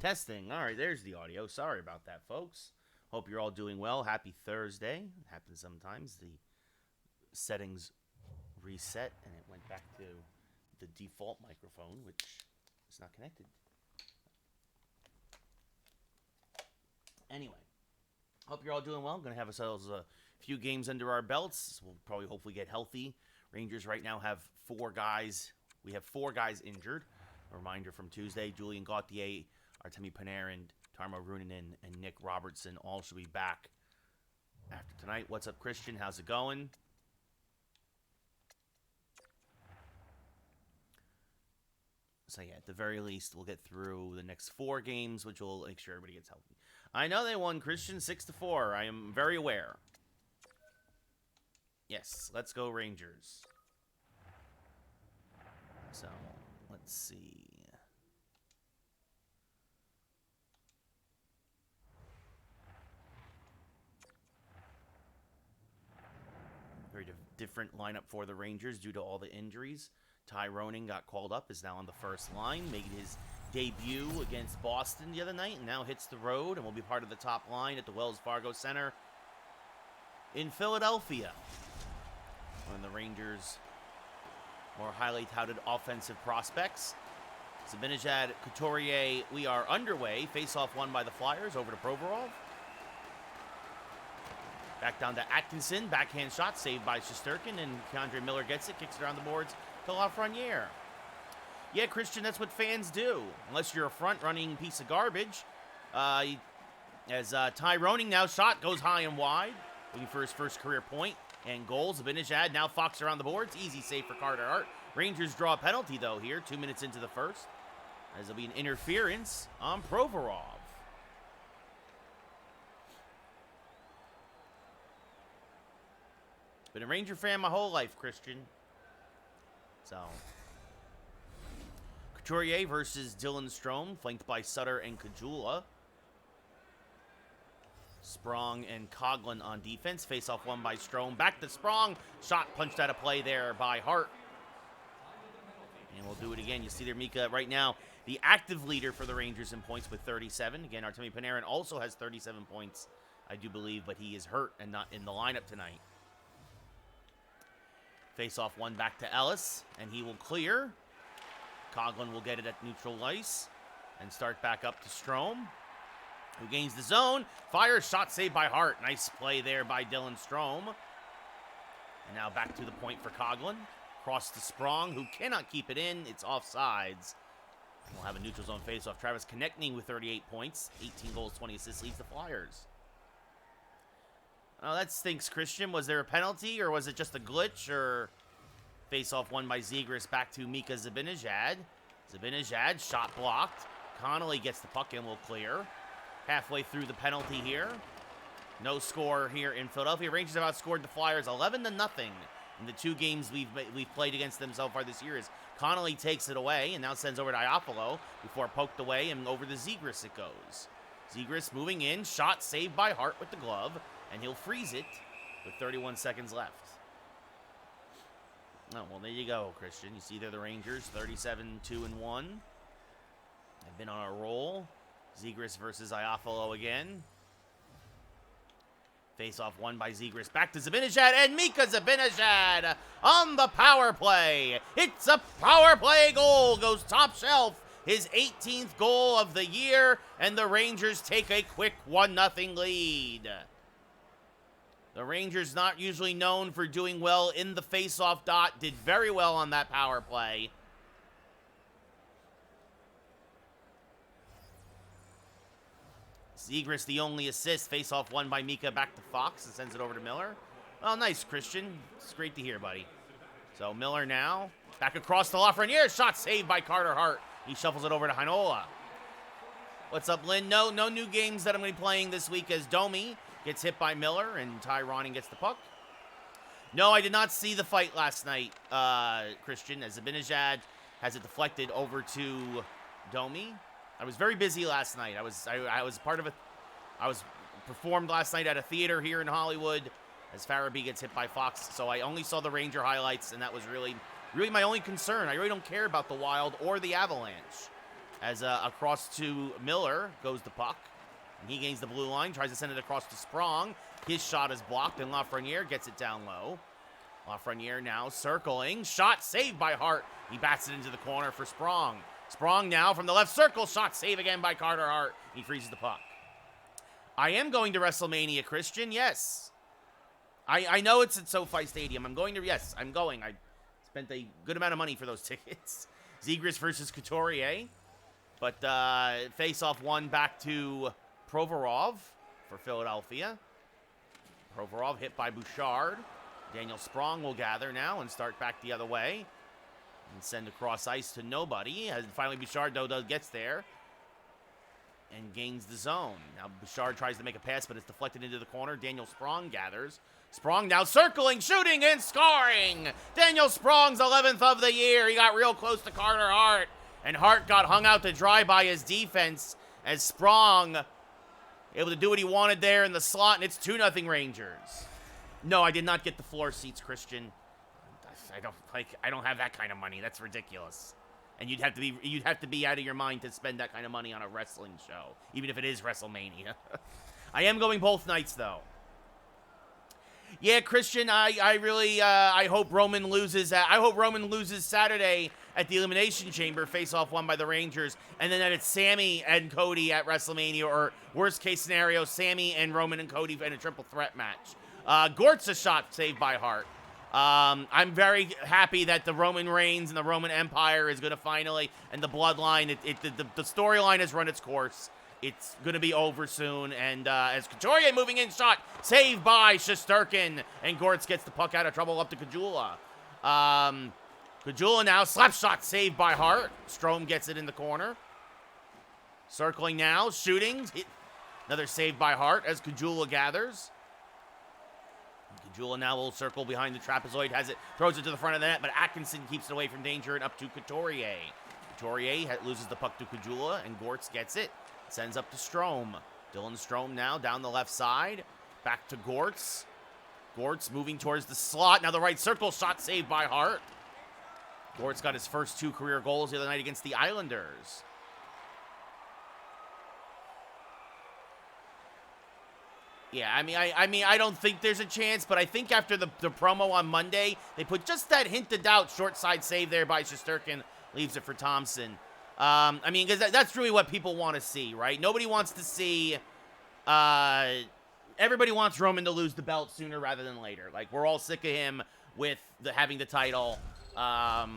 Testing. All right, there's the audio. Sorry about that, folks. Hope you're all doing well. Happy Thursday. It happens sometimes. The settings reset, and it went back to the default microphone, which is not connected. Anyway, hope you're all doing well. Going to have ourselves a few games under our belts. We'll probably hopefully get healthy. Rangers right now have 4 guys. We have 4 guys injured. A reminder from Tuesday, Julian Gauthier, Artemi Panarin, Tarmo Ruunanen, and Nick Robertson all should be back after tonight. What's up, Christian? How's it going? So, yeah, at the very least, we'll get through the next 4 games, which will make sure everybody gets healthy. I know they won, Christian, 6-4. I am very aware. Yes, let's go Rangers. So, let's see. Very different lineup for the Rangers due to all the injuries. Ty Roning got called up, is now on the first line, making his debut against Boston the other night, and now hits the road and will be part of the top line at the Wells Fargo Center in Philadelphia. One of the Rangers' more highly touted offensive prospects. Zibanejad, Couturier, we are underway. Face-off won by the Flyers over to Provorov. Back down to Atkinson. Backhand shot saved by Shesterkin, and K'Andre Miller gets it, kicks it around the boards to Lafreniere. Yeah, Christian, that's what fans do. Unless you're a front-running piece of garbage. As Ty Roning now shot goes high and wide, looking for his first career point and goal. Zibanejad now Fox around the boards. Easy save for Carter Hart. Rangers draw a penalty, though, here, 2 minutes into the first, as there'll be an interference on Provorov. Been a Ranger fan my whole life, Christian. So, Couturier versus Dylan Strome, flanked by Sutter and Kajula. Sprong and Coughlin on defense. Face-off won by Strome. Back to Sprong. Shot punched out of play there by Hart. And we'll do it again. You see there, Mika, right now, the active leader for the Rangers in points with 37. Again, Artemi Panarin also has 37 points, I do believe, but he is hurt and not in the lineup tonight. Face-off one back to Ellis, and he will clear. Coughlin will get it at neutral ice and start back up to Strome, who gains the zone. Fires, shot saved by Hart. Nice play there by Dylan Strome. And now back to the point for Coughlin. Cross to Sprong, who cannot keep it in. It's offsides. We'll have a neutral zone face-off. Travis Konechny with 38 points. 18 goals, 20 assists, leads the Flyers. Oh, that stinks, Christian. Was there a penalty, or was it just a glitch, or face-off won by Zegras back to Mika Zibanejad. Zibanejad, shot blocked. Connolly gets the puck and will clear. Halfway through the penalty here. No score here in Philadelphia. Rangers have outscored the Flyers 11-0 in the 2 games we've played against them so far this year. As Connolly takes it away and now sends over to Iafallo before poked away, and over to Zegras it goes. Zegras moving in, shot saved by Hart with the glove, and he'll freeze it with 31 seconds left. Oh, well, there you go, Christian. You see there the Rangers, 37-2-1. They've been on a roll. Zegras versus Iafallo again. Face-off won by Zegras. Back to Zibanejad, and Mika Zibanejad on the power play. It's a power play goal. Goes top shelf. His 18th goal of the year, and the Rangers take a quick 1-0 lead. The Rangers, not usually known for doing well in the face-off dot, did very well on that power play. Zegras, the only assist. Face-off won by Mika, back to Fox, and sends it over to Miller. Oh, nice, Christian. It's great to hear, buddy. So Miller now, back across to Lafreniere. Shot saved by Carter Hart. He shuffles it over to Heinola. What's up, Lynn? No new games that I'm going to be playing this week, as Domi gets hit by Miller, and Ty Roning gets the puck. No, I did not see the fight last night, Christian, as Zibanejad has it deflected over to Domi. I was very busy last night. I was part of I was performed last night at a theater here in Hollywood as Farabee gets hit by Fox. So I only saw the Ranger highlights, and that was really my only concern. I really don't care about the Wild or the Avalanche, As across to Miller goes the puck. And he gains the blue line, tries to send it across to Sprong. His shot is blocked, and Lafreniere gets it down low. Lafreniere now circling. Shot saved by Hart. He bats it into the corner for Sprong. Sprong now from the left circle. Shot save again by Carter Hart. He freezes the puck. I am going to WrestleMania, Christian. Yes. I know it's at SoFi Stadium. I'm going to, yes, I'm going. I spent a good amount of money for those tickets. Zegras versus Couturier. But face-off one back to Provorov for Philadelphia. Provorov hit by Bouchard. Daniel Sprong will gather now and start back the other way. And send across ice to nobody. And finally Bouchard, though, gets there. And gains the zone. Now Bouchard tries to make a pass, but it's deflected into the corner. Daniel Sprong gathers. Sprong now circling, shooting, and scoring! Daniel Sprong's 11th of the year. He got real close to Carter Hart. And Hart got hung out to dry by his defense as Sprong able to do what he wanted there in the slot, and it's 2-0 Rangers. No, I did not get the floor seats, Christian. I don't have that kind of money. That's ridiculous. And you'd have to be out of your mind to spend that kind of money on a wrestling show, even if it is WrestleMania. I am going both nights though. Yeah, Christian, I really I hope Roman loses. I hope Roman loses Saturday at the Elimination Chamber, face-off won by the Rangers, and then that it's Sammy and Cody at WrestleMania, or worst case scenario, Sammy and Roman and Cody in a triple threat match. Gort's a shot saved by Hart. I'm very happy that the Roman Reigns and the Roman Empire is going to finally, and the Bloodline, the storyline has run its course. It's going to be over soon, and as Couturier moving in, shot saved by Shesterkin, and Gortz gets the puck out of trouble up to Kajula. Kajula now, slap shot saved by Hart. Strome gets it in the corner. Circling now, shooting. Another save by Hart as Kajula gathers. Kajula now will circle behind the trapezoid, has it, throws it to the front of the net, but Atkinson keeps it away from danger and up to Couturier. Couturier loses the puck to Kajula, and Gortz gets it. Sends up to Strome. Dylan Strome now down the left side. Back to Gortz. Gortz moving towards the slot. Now the right circle shot saved by Hart. Gortz got his first 2 career goals the other night against the Islanders. Yeah, I mean, I don't think there's a chance, but I think after the promo on Monday, they put just that hint of doubt. Short side save there by Shesterkin. Leaves it for Thompson. I mean, because that's really what people want to see, right? Nobody wants to see, everybody wants Roman to lose the belt sooner rather than later. Like, we're all sick of him with having the title. As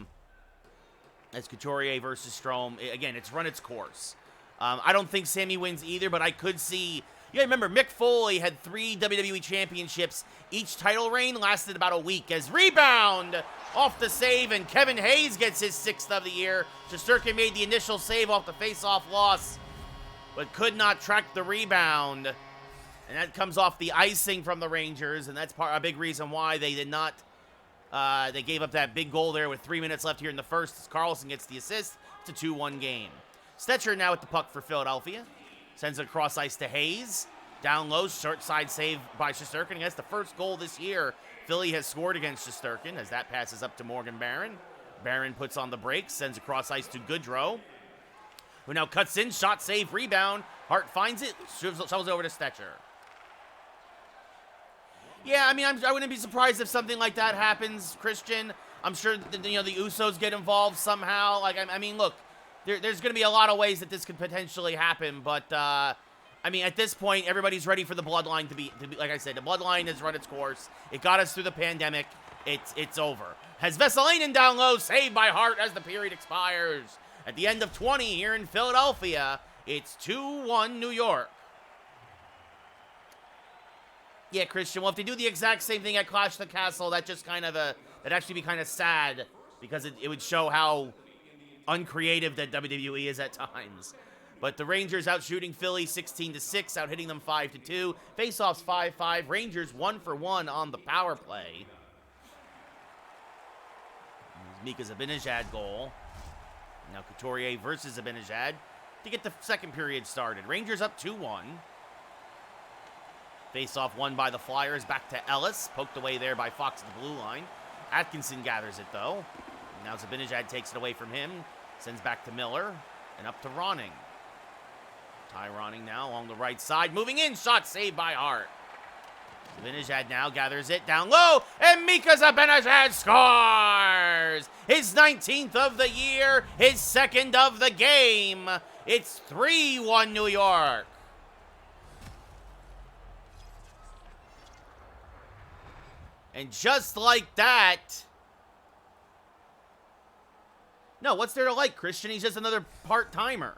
Couturier versus Strome, again, it's run its course. I don't think Sammy wins either, but I could see, you gotta remember, Mick Foley had 3 WWE championships. Each title reign lasted about a week. As rebound off the save, and Kevin Hayes gets his 6th of the year. Shesterkin made the initial save off the face-off loss, but could not track the rebound. And that comes off the icing from the Rangers, and that's a big reason why they did not, they gave up that big goal there with 3 minutes left here in the first. As Carlson gets the assist. It's a 2-1 game. Stetcher now with the puck for Philadelphia. Sends it across ice to Hayes. Down low, short side save by Shesterkin. And that's the first goal this year Philly has scored against Shesterkin, as that passes up to Morgan Barron. Barron puts on the brakes, sends across ice to Goodrow, who now cuts in, shot, save, rebound. Hart finds it, shovels over to Stetcher. Yeah, I mean, I wouldn't be surprised if something like that happens, Christian. I'm sure the Usos get involved somehow. Like, I mean, look, there's going to be a lot of ways that this could potentially happen, but I mean, at this point, everybody's ready for the Bloodline to be, like I said, the Bloodline has run its course. It got us through the pandemic. It's over. Has Vesalainen down low, saved by Hart as the period expires. At the end of 20 here in Philadelphia, it's 2-1 New York. Yeah, Christian, well, if they do the exact same thing at Clash of the Castle, that just kind of, that'd actually be kind of sad, because it would show how uncreative that WWE is at times. But the Rangers out shooting Philly 16-6, out hitting them 5-2. Faceoffs 5-5. Rangers 1-for-1 on the power play. Mika Zibanejad goal. Now Couturier versus Zibanejad to get the second period started. Rangers up 2-1. Faceoff won by the Flyers. Back to Ellis. Poked away there by Fox at the blue line. Atkinson gathers it though. Now Zibanejad takes it away from him. Sends back to Miller. And up to Ronning. Ty Ronning now along the right side. Moving in. Shot saved by Hart. Zibanejad now gathers it down low. And Mika Zibanejad scores! His 19th of the year. His second of the game. It's 3-1 New York. And just like that... No, what's there to like, Christian? He's just another part-timer.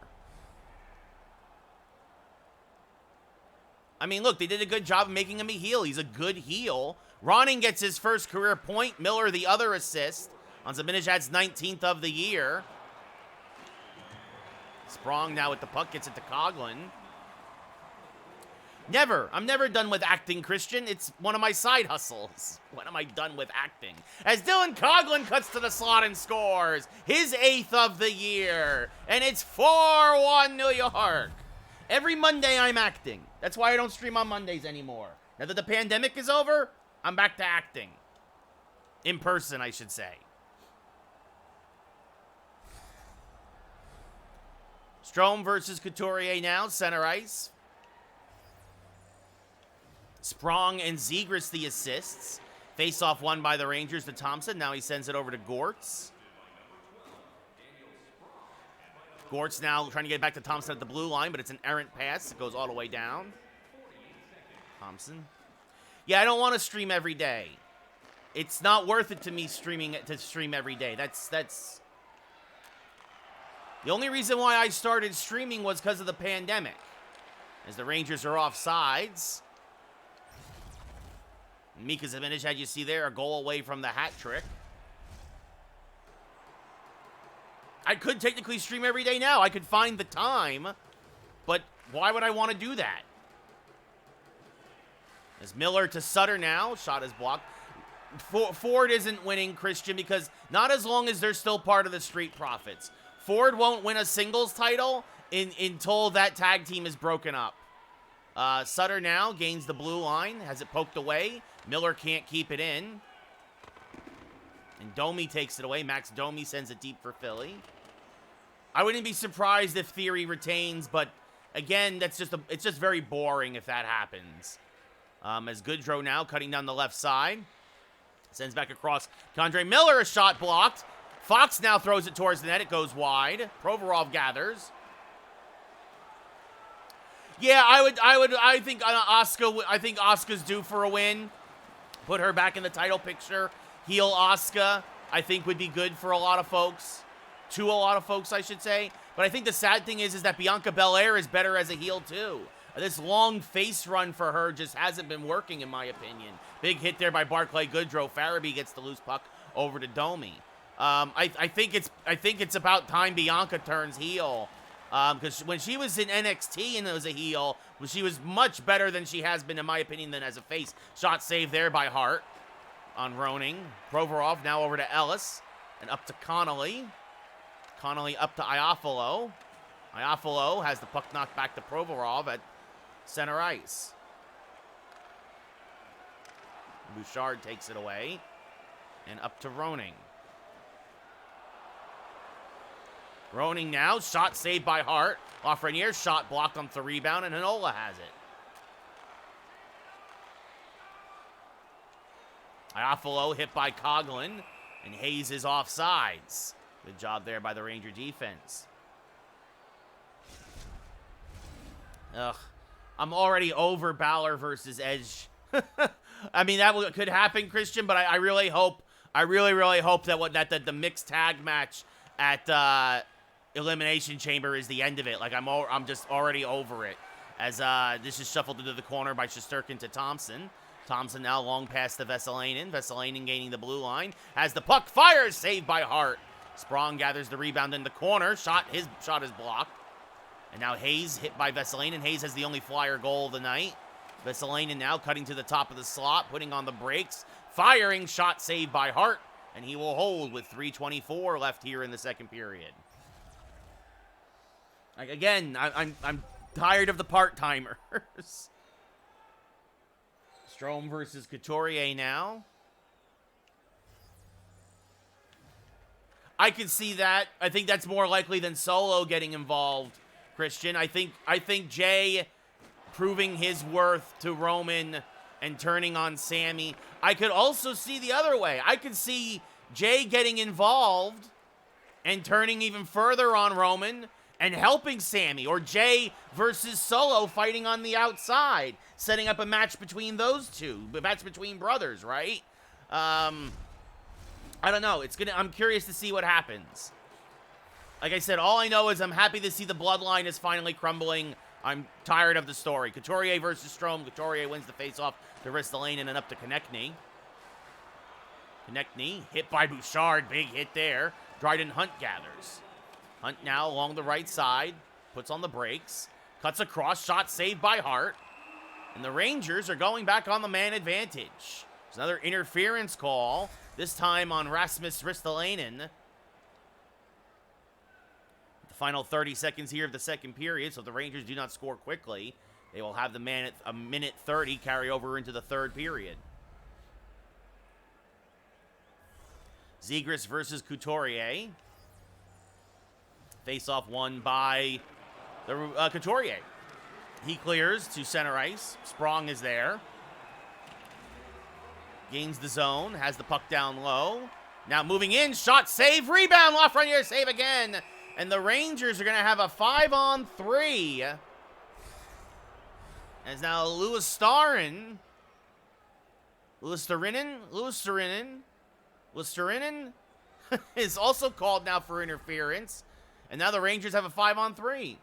I mean, look, they did a good job of making him a heel. He's a good heel. Ronning gets his first career point. Miller, the other assist on Zibanejad's 19th of the year. Sprong now with the puck, gets it to Coughlin. I'm never done with acting, Christian. It's one of my side hustles. When am I done with acting? As Dylan Coughlin cuts to the slot and scores his 8th of the year. And it's 4-1 New York. Every Monday I'm acting. That's why I don't stream on Mondays anymore. Now that the pandemic is over, I'm back to acting. In person, I should say. Strome versus Couturier now, center ice. Sprong and Zegras the assists. Face-off won by the Rangers to Thompson. Now he sends it over to Gortz. Gortz now trying to get back to Thompson at the blue line, but it's an errant pass. It goes all the way down. Thompson. Yeah, I don't want to stream every day. It's not worth it to me to stream every day. That's the only reason why I started streaming was because of the pandemic. As the Rangers are off sides. Mika Zibanejad, you see there, a goal away from the hat trick. I could technically stream every day now. I could find the time, but why would I want to do that? As Miller to Sutter now. Shot is blocked. Ford isn't winning, Christian, because not as long as they're still part of the Street Profits. Ford won't win a singles title until that tag team is broken up. Sutter now gains the blue line. Has it poked away. Miller can't keep it in. And Domi takes it away. Max Domi sends it deep for Philly. I wouldn't be surprised if Theory retains, but again, it's just very boring if that happens. As Goodrow now cutting down the left side. Sends back across. K'Andre Miller, a shot blocked. Fox now throws it towards the net. It goes wide. Provorov gathers. Yeah, I think Asuka's due for a win. Put her back in the title picture. Heel Asuka, I think, would be good for a lot of folks. To a lot of folks, I should say. But I think the sad thing is that Bianca Belair is better as a heel, too. This long face run for her just hasn't been working, in my opinion. Big hit there by Barclay Goodrow. Farabee gets the loose puck over to Domi. I think it's about time Bianca turns heel. Because when she was in NXT and as a heel, she was much better than she has been, in my opinion, than as a face. Shot saved there by Hart on Roning. Provorov now over to Ellis. And up to Connolly. Connolly up to Iafalo. Iafalo has the puck knocked back to Provorov at center ice. Bouchard takes it away. And up to Roning. Roning now, shot saved by Hart. Lafreniere, shot blocked on the rebound, and Hinola has it. Iafalo hit by Coughlin, and Hayes is offsides. Good job there by the Ranger defense. Ugh, I'm already over Balor versus Edge. I mean, that could happen, Christian, but I really hope, I really hope that the mixed tag match at Elimination Chamber is the end of it. Like, I'm just already over it. As this is shuffled into the corner by Shesterkin to Thompson. Thompson now long past the Veselainen. Veselainen gaining the blue line. Has the puck, fires, saved by Hart. Sprong gathers the rebound in the corner. His shot is blocked. And now Hayes hit by Veselainen. Hayes has the only Flyer goal of the night. Veselainen now cutting to the top of the slot, putting on the brakes. Firing, shot saved by Hart. And he will hold with 3:24 left here in the second period. Like, again, I'm tired of the part-timers. Strome versus Couturier now. I can see that. I think that's more likely than Solo getting involved, Christian. I think Jay proving his worth to Roman and turning on Sammy. I could also see the other way. I could see Jay getting involved and turning even further on Roman and helping Sammy, or Jay versus Solo fighting on the outside, setting up a match between those two, a match between brothers, right? I don't know. I'm curious to see what happens. Like I said, all I know is I'm happy to see the bloodline is finally crumbling. I'm tired of the story. Couturier versus Strome. Couturier wins the face-off to Ristolainen and up to Konechny. Konechny hit by Bouchard. Big hit there. Dryden Hunt gathers. Hunt now along the right side. Puts on the brakes. Cuts across. Shot saved by Hart. And the Rangers are going back on the man advantage. There's another interference call. This time on Rasmus Ristolainen. The final 30 seconds here of the second period, so if the Rangers do not score quickly, they will have the man at a minute 30 carry over into the third period. Zegras versus Couturier. Face-off won by the Couturier. He clears to center ice. Sprong is there. Gains the zone, has the puck down low. Now moving in, shot, save, rebound, Lafreniere save again. And the Rangers are going to have a 5-on-3. As now Luostarinen is also called now for interference. And now the Rangers have a 5-on-3.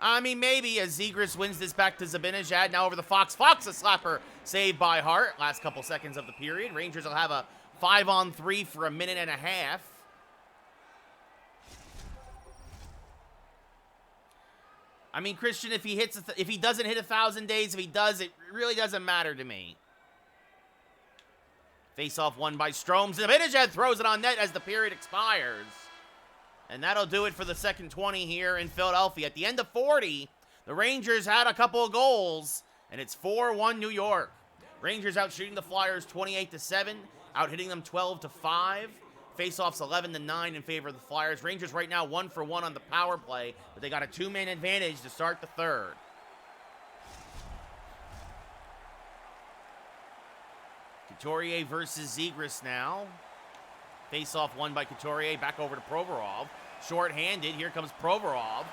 I mean, maybe as Zegras wins this back to Zibanejad. Now over the Fox. Fox, a slapper saved by Hart. Last couple seconds of the period. Rangers will have a 5-on-3 for a minute and a half. I mean, Christian, if he doesn't hit 1,000 days, if he does, it really doesn't matter to me. Face-off won by Strome. Zibanejad throws it on net as the period expires. And that'll do it for the second 20 here in Philadelphia. At the end of 40, the Rangers had a couple of goals, and it's 4-1 New York. Rangers out shooting the Flyers 28-7, out hitting them 12-5. Faceoffs 11-9 in favor of the Flyers. Rangers right now 1-for-1 on the power play, but they got a two-man advantage to start the third. Couturier versus Zegras now. Face-off won by Couturier. Back over to Provorov. Short-handed. Here comes Provorov.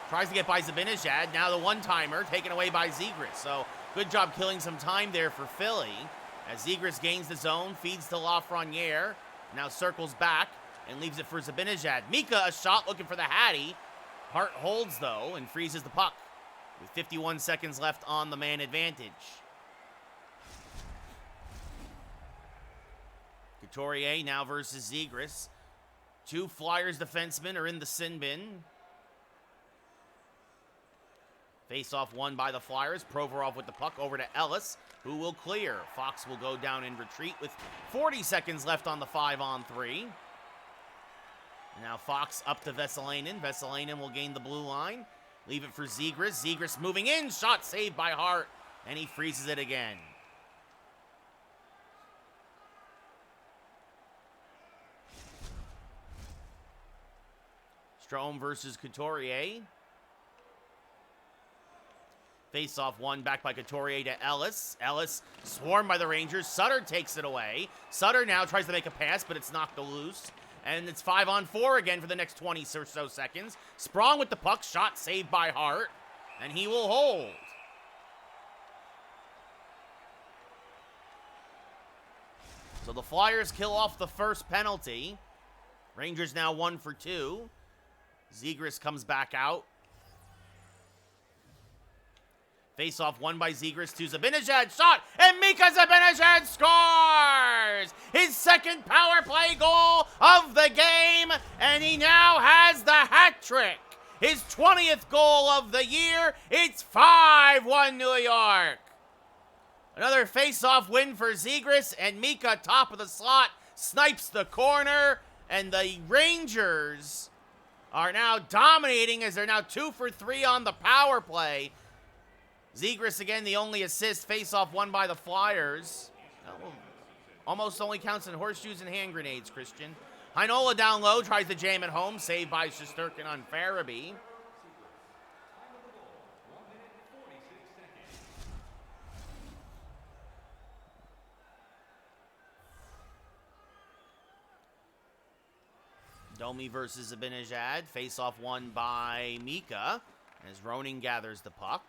Tries to get by Zibanejad. Now the one-timer taken away by Zegras. So good job killing some time there for Philly. As Zegras gains the zone, feeds to Lafreniere. Now circles back and leaves it for Zibanejad. Mika, a shot looking for the Hattie. Hart holds, though, and freezes the puck with 51 seconds left on the man advantage. Couturier now versus Zegras. Two Flyers defensemen are in the sin bin. Face-off won by the Flyers. Provorov with the puck over to Ellis, who will clear. Fox will go down in retreat with 40 seconds left on the 5-on-3. Now Fox up to Vesalainen. Vesalainen will gain the blue line. Leave it for Zegras. Zegras moving in. Shot saved by Hart, and he freezes it again. Strome versus Couturier. Face-off won back by Couturier to Ellis. Ellis swarmed by the Rangers. Sutter takes it away. Sutter now tries to make a pass, but it's knocked loose. And it's 5-on-4 again for the next 20 or so seconds. Sprong with the puck. Shot saved by Hart. And he will hold. So the Flyers kill off the first penalty. Rangers now 1-for-2. Zegras comes back out. Face-off won by Zegras to Zibanejad. Shot, and Mika Zibanejad scores! His second power play goal of the game, and he now has the hat trick. His 20th goal of the year. It's 5-1 New York. Another face-off win for Zegras, and Mika, top of the slot, snipes the corner, and the Rangers are now dominating as they're now 2-for-3 on the power play. Zegras again, the only assist. Face-off won by the Flyers. Oh, Almost only counts in horseshoes and hand grenades, Christian. Heinola down low, tries to jam it home. Saved by Shesterkin on Farabee. Domi versus Zibanejad. Face-off won by Mika as Roning gathers the puck.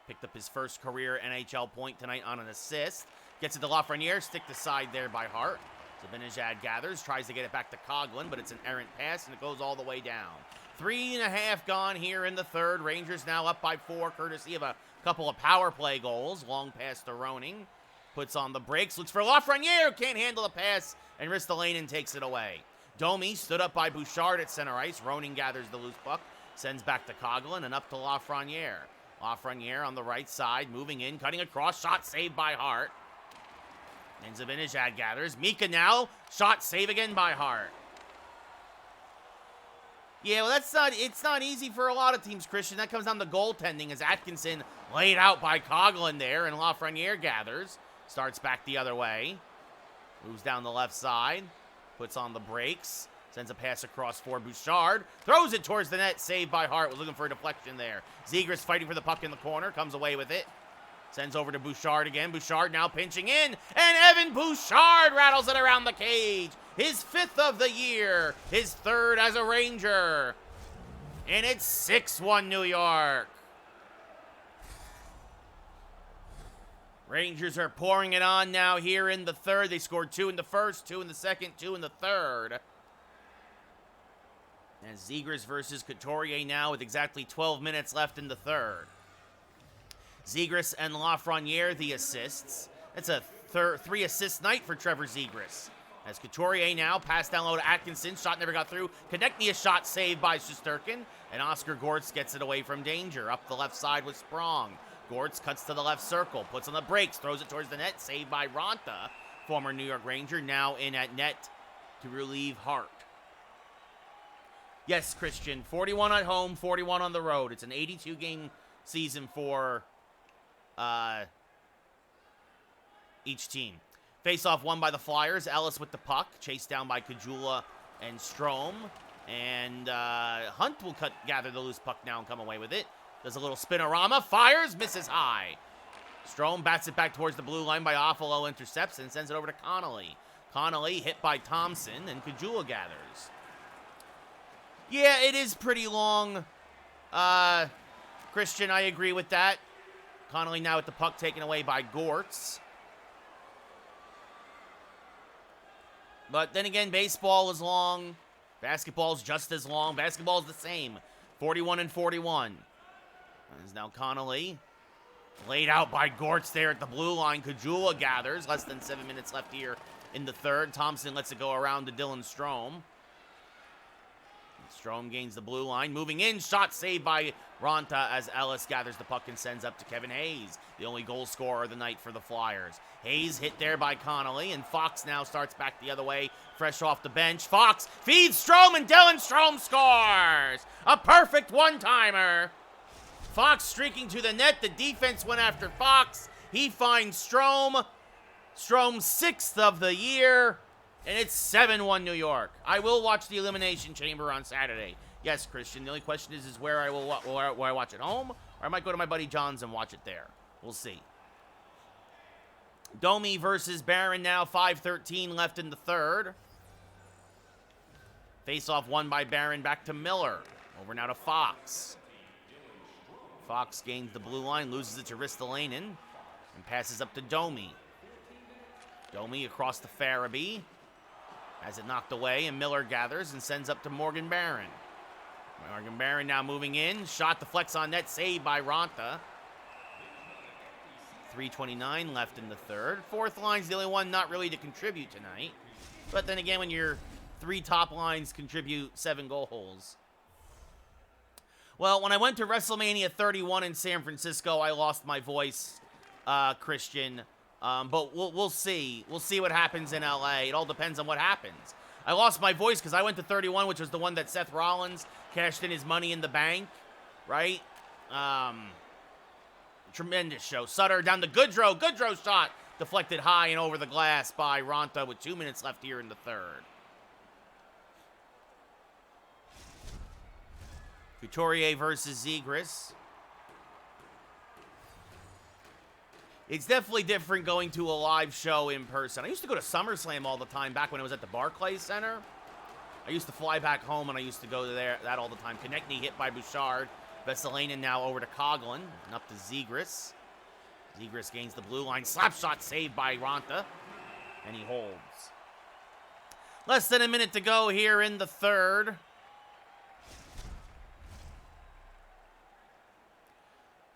Picked up his first career NHL point tonight on an assist. Gets it to Lafreniere. Stick to side there by Hart. Zibanejad gathers. Tries to get it back to Coughlin, but it's an errant pass, and it goes all the way down. 3.5 gone here in the third. Rangers now up by 4, courtesy of a couple of power play goals. Long pass to Roning. Puts on the brakes. Looks for Lafreniere. Can't handle the pass, and Ristolainen takes it away. Domi stood up by Bouchard at center ice. Roning gathers the loose puck. Sends back to Coughlin and up to Lafreniere. Lafreniere on the right side. Moving in. Cutting across. Shot saved by Hart. And Zibanejad gathers. Mika now. Shot save again by Hart. Yeah, well, it's not easy for a lot of teams, Christian. That comes down to goaltending as Atkinson laid out by Coughlin there, and Lafreniere gathers. Starts back the other way. Moves down the left side. Puts on the brakes. Sends a pass across for Bouchard. Throws it towards the net. Saved by Hart. Was looking for a deflection there. Zegras fighting for the puck in the corner. Comes away with it. Sends over to Bouchard again. Bouchard now pinching in. And Evan Bouchard rattles it around the cage. His 5th of the year. His 3rd as a Ranger. And it's 6-1 New York. Rangers are pouring it on now here in the third. They scored 2 in the first, 2 in the second, 2 in the third. And Zegras versus Couturier now with exactly 12 minutes left in the third. Zegras and Lafreniere the assists. It's a 3-assist night for Trevor Zegras. As Couturier now passed down low to Atkinson. Shot never got through. Konechny shot saved by Shesterkin. And Oscar Gortz gets it away from danger. Up the left side with Sprong. Gortz cuts to the left circle. Puts on the brakes. Throws it towards the net. Saved by Ronta. Former New York Ranger. Now in at net to relieve Hart. Yes, Christian. 41 at home. 41 on the road. It's an 82-game season for each team. Face-off won by the Flyers. Ellis with the puck. Chased down by Kajula and Strome. And Hunt will gather the loose puck now and come away with it. Does a little spinorama. Fires. Misses high. Strome bats it back towards the blue line by Offalo. Intercepts and sends it over to Connolly. Connolly hit by Thompson. And Kajula gathers. Yeah, it is pretty long. Christian, I agree with that. Connolly now with the puck taken away by Gortz. But then again, baseball is long. Basketball is just as long. Basketball is the same. 41 and 41. As now Connolly laid out by Gortz there at the blue line. Kajula gathers. Less than 7 minutes left here in the third. Thompson lets it go around to Dylan Strome. Strome gains the blue line. Moving in. Shot saved by Ronta as Ellis gathers the puck and sends up to Kevin Hayes, the only goal scorer of the night for the Flyers. Hayes hit there by Connolly, and Fox now starts back the other way, fresh off the bench. Fox feeds Strome, and Dylan Strome scores! A perfect one-timer. Fox streaking to the net. The defense went after Fox. He finds Strome. Strome's 6th of the year. And it's 7-1 New York. I will watch the Elimination Chamber on Saturday. Yes, Christian. The only question is where I will where I watch it home, or I might go to my buddy John's and watch it there. We'll see. Domi versus Barron now. 5:13 left in the third. Face-off won by Barron. Back to Miller. Over now to Fox. Fox gains the blue line, loses it to Ristolainen, and passes up to Domi. Domi across to Farabee. Has it knocked away, and Miller gathers and sends up to Morgan Barron. Morgan Barron now moving in. Shot deflects on net, saved by Ronta. 3:29 left in the third. Fourth line's the only one not really to contribute tonight. But then again, when your 3 top lines contribute 7 goals. Well, when I went to WrestleMania 31 in San Francisco, I lost my voice, Christian. But we'll see. We'll see what happens in LA. It all depends on what happens. I lost my voice because I went to 31, which was the one that Seth Rollins cashed in his Money in the Bank, right? Tremendous show. Sutter down to Goodrow. Goodrow shot Deflected high and over the glass by Ronta with 2 minutes left here in the third. Couturier versus Zegras. It's definitely different going to a live show in person. I used to go to SummerSlam all the time back when I was at the Barclays Center. I used to fly back home and I used to go to that all the time. Konechny hit by Bouchard. Vesalainen now over to Coughlin and up to Zegras. Zegras gains the blue line. Slap shot saved by Ronta. And he holds. Less than a minute to go here in the third.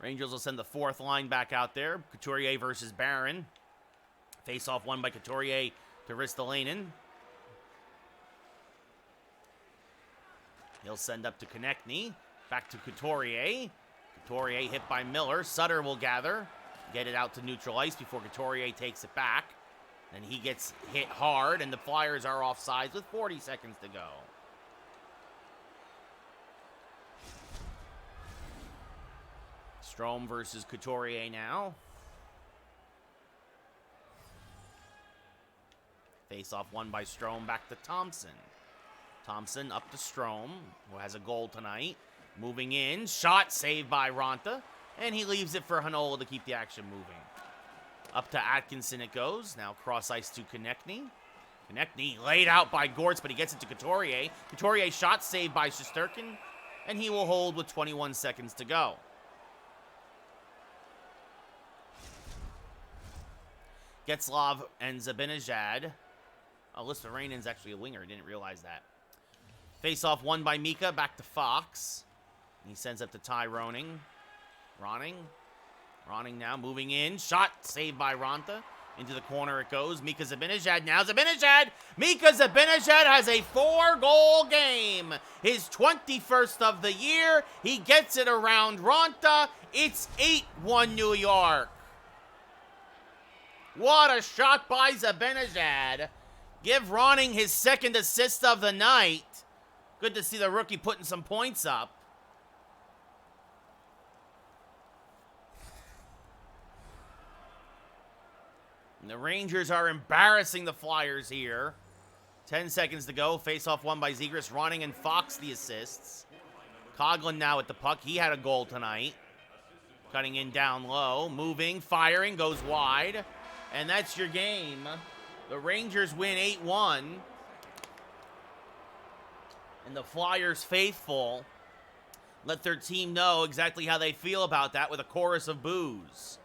Rangers will send the fourth line back out there. Couturier versus Barron. Face-off won by Couturier to Ristolainen. He'll send up to Konechny. Back to Couturier. Couturier hit by Miller. Sutter will gather. Get it out to neutral ice before Couturier takes it back. And he gets hit hard, and the Flyers are offsides with 40 seconds to go. Strome versus Couturier now. Face-off won by Strome back to Thompson. Thompson up to Strome, who has a goal tonight. Moving in, shot saved by Ronta, and he leaves it for Hanola to keep the action moving. Up to Atkinson it goes, now cross ice to Konechny. Konechny laid out by Gortz, but he gets it to Couturier. Couturier shot saved by Shesterkin, and he will hold with 21 seconds to go. Getzlov and Zibanejad. Oh, Listoranen's actually a winger. I didn't realize that. Face-off won by Mika. Back to Fox. He sends up to Ty Roning. Ronning now moving in. Shot saved by Ronta. Into the corner it goes. Mika Zibanejad now. Zibanejad! Mika Zibanejad has a 4-goal game. His 21st of the year. He gets it around Ronta. It's 8-1 New York. What a shot by Zibanejad. Give Ronning his second assist of the night. Good to see the rookie putting some points up. And the Rangers are embarrassing the Flyers here. 10 seconds to go. Face-off won by Zegras. Ronning and Fox the assists. Coughlin now at the puck. He had a goal tonight. Cutting in down low. Moving, firing, goes wide. And that's your game. The Rangers win 8-1. And the Flyers faithful let their team know exactly how they feel about that with a chorus of boos.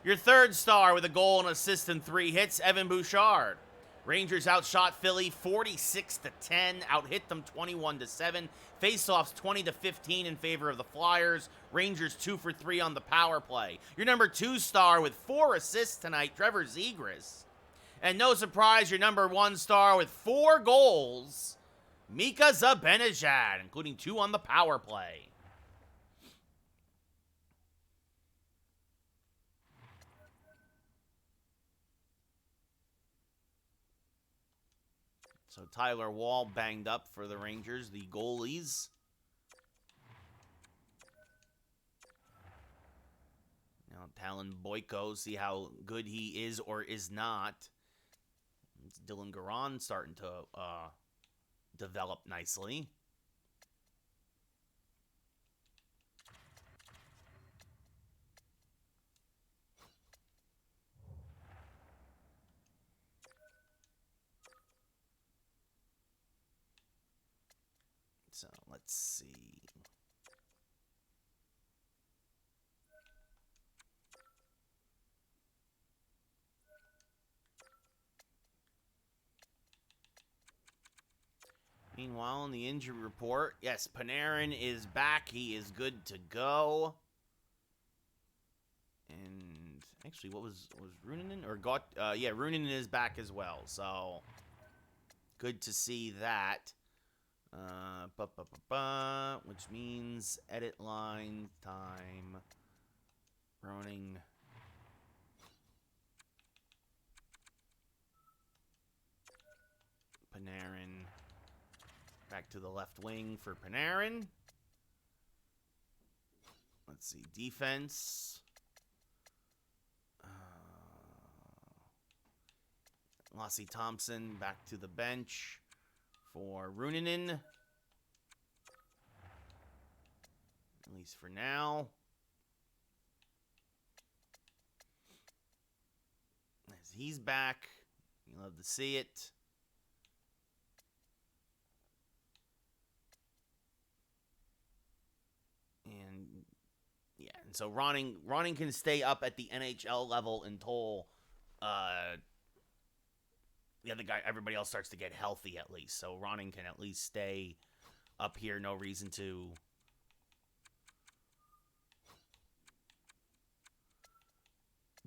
Your third star with a goal and assist and 3 hits, Evan Bouchard. Rangers outshot Philly 46-10, outhit them 21-7. Faceoffs 20-15 in favor of the Flyers. Rangers 2 for 3 on the power play. Your number 2 star with 4 assists tonight, Trevor Zegras. And no surprise, your number 1 star with 4 goals, Mika Zibanejad, including 2 on the power play. So Tyler Wall banged up for the Rangers, the goalies. Now Talon Boyko, see how good he is or is not. It's Dylan Garan starting to develop nicely. So let's see. Meanwhile, in the injury report, yes, Panarin is back. He is good to go. And actually, what was Runanen or got? Yeah, Runanen is back as well. So good to see that. Which means edit line time. Roning. Panarin. Back to the left wing for Panarin. Let's see. Defense. Lassie Thompson back to the bench for Runinen. At least for now. As he's back, you love to see it. And yeah, and so Ronning can stay up at the NHL level until the other guy, everybody else starts to get healthy at least. So Ronning can at least stay up here. No reason to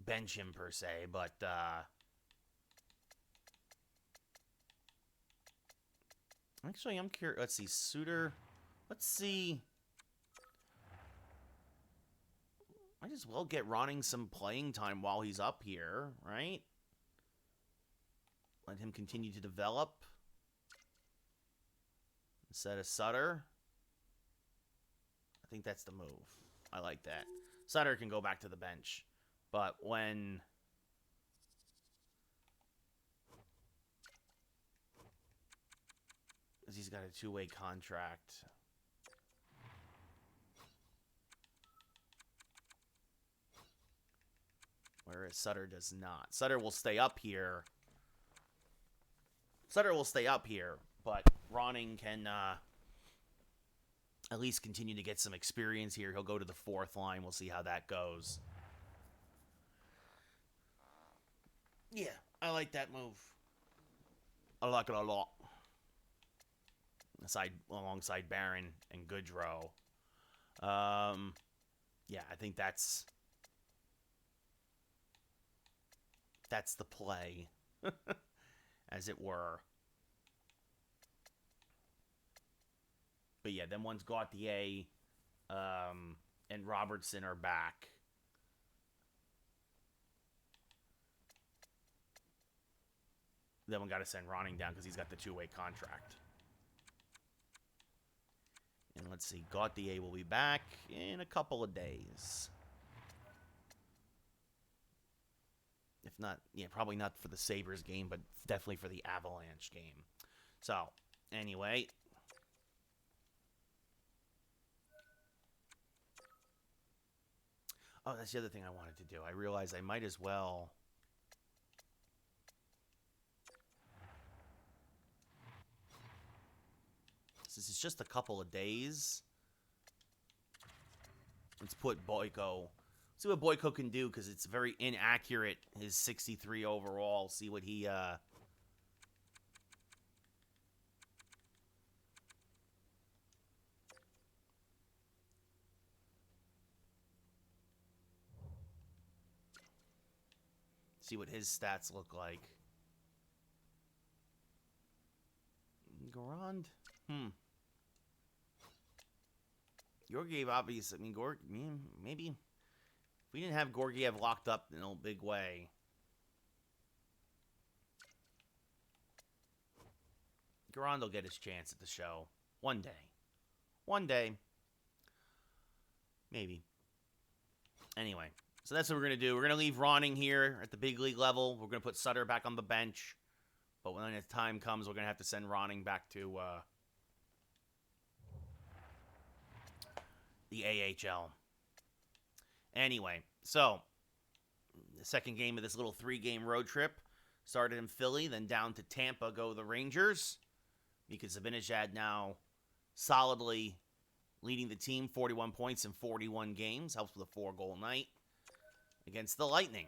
bench him per se, but actually I'm curious. Let's see, Suter. Let's see. Might as well get Ronning some playing time while he's up here, right? Let him continue to develop. Instead of Sutter. I think that's the move. I like that. Sutter can go back to the bench. But when... Because he's got a two-way contract. Whereas Sutter does not. Sutter will stay up here. But Ronning can at least continue to get some experience here. He'll go to the fourth line. We'll see how that goes. Yeah, I like that move. I like it a lot. Alongside Barron and Goodrow. Yeah, I think that's the play, as it were. But yeah, then once Gauthier and Robertson are back, then we got to send Ronning down because he's got the two-way contract. And let's see, Gauthier will be back in a couple of days. If not, yeah, probably not for the Sabres game, but definitely for the Avalanche game. So, anyway. Oh, that's the other thing I wanted to do. I realized I might as well... This is just a couple of days. Let's put Boyko. See what Boyko can do, because it's very inaccurate, his 63 overall. See what he... See what his stats look like. Garand? Georgiev, obviously. I mean, maybe... If we didn't have Georgiev locked up in a big way... Garand will get his chance at the show. One day. One day. Maybe. Anyway. So that's what we're going to do. We're going to leave Ronning here at the big league level. We're going to put Sutter back on the bench. But when the time comes, we're going to have to send Ronning back to the AHL. Anyway, so the second game of this little 3-game road trip started in Philly, then down to Tampa go the Rangers. Mika Zibanejad now solidly leading the team, 41 points in 41 games. Helps with a 4-goal night against the Lightning.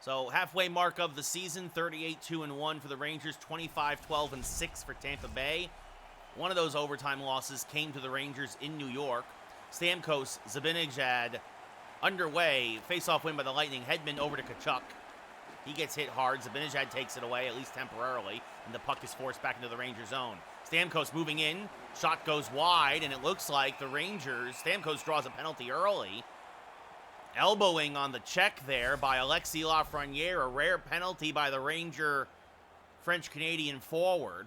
So, halfway mark of the season, 38-2-1 for the Rangers, 25-12-6 for Tampa Bay. One of those overtime losses came to the Rangers in New York. Stamkos, Zibanejad, underway. Face-off win by the Lightning. Hedman over to Tkachuk. He gets hit hard. Zibanejad takes it away, at least temporarily, and the puck is forced back into the Ranger zone. Stamkos moving in. Shot goes wide, and it looks like the Rangers, Stamkos draws a penalty early. Elbowing on the check there by Alexis Lafreniere, a rare penalty by the Ranger French-Canadian forward.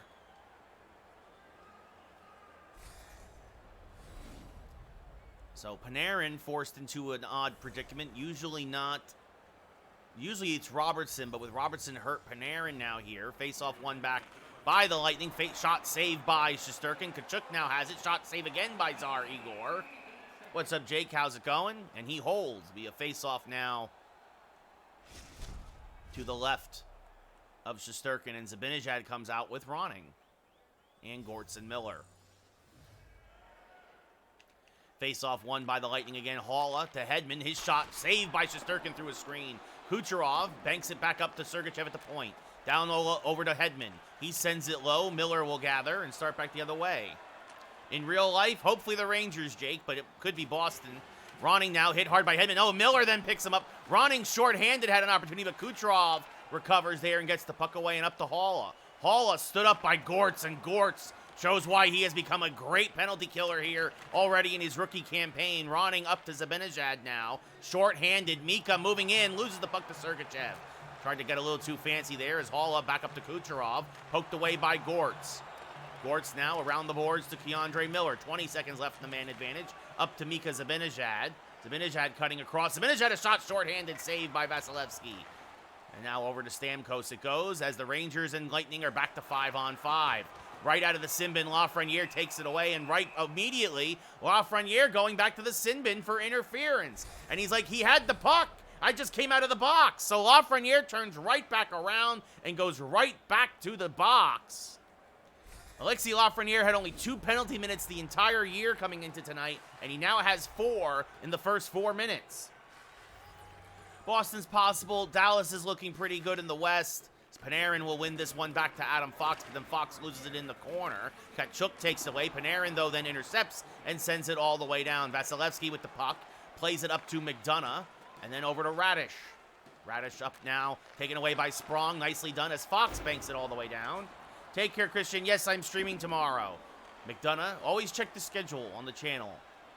So Panarin forced into an odd predicament. Usually it's Robertson, but with Robertson hurt, Panarin now here. Face-off one back by the Lightning. Shot saved by Shesterkin. Tkachuk now has it. Shot save again by Tsar Igor. What's up, Jake? How's it going? And he holds via face-off now to the left of Shesterkin. And Zibanejad comes out with Ronning and Gortz and Miller. Face-off won by the Lightning again. Haula to Hedman. His shot saved by Shesterkin through a screen. Kucherov banks it back up to Sergachev at the point. Down over to Hedman. He sends it low. Miller will gather and start back the other way. In real life, hopefully the Rangers, Jake, but it could be Boston. Ronning now hit hard by Hedman. Oh, Miller then picks him up. Ronning short-handed had an opportunity, but Kucherov recovers there and gets the puck away and up to Haula. Haula stood up by Gortz, and Gortz shows why he has become a great penalty killer here already in his rookie campaign. Ronning up to Zibanejad now. Short-handed. Mika moving in. Loses the puck to Sergachev. Tried to get a little too fancy there as Haula back up to Kucherov. Poked away by Gortz. Gortz now around the boards to Keandre Miller. 20 seconds left in the man advantage. Up to Mika Zibanejad. Zibanejad cutting across. Zibanejad a shot short-handed saved by Vasilevsky. And now over to Stamkos it goes as the Rangers and Lightning are back to 5-on-5. Right out of the sin bin, Lafreniere takes it away, and right immediately, Lafreniere going back to the sin bin for interference. And he's like, he had the puck. I just came out of the box. So Lafreniere turns right back around and goes right back to the box. Alexis Lafreniere had only 2 penalty minutes the entire year coming into tonight, and he now has 4 in the first 4 minutes. Boston's possible. Dallas is looking pretty good in the West. Panarin will win this one back to Adam Fox, but then Fox loses it in the corner. Tkachuk takes it away. Panarin, though, then intercepts and sends it all the way down. Vasilevsky with the puck. Plays it up to McDonough, and then over to Radish. Radish up now, taken away by Sprong. Nicely done as Fox banks it all the way down. Take care, Christian. Yes, I'm streaming tomorrow. McDonough, always check the schedule on the channel.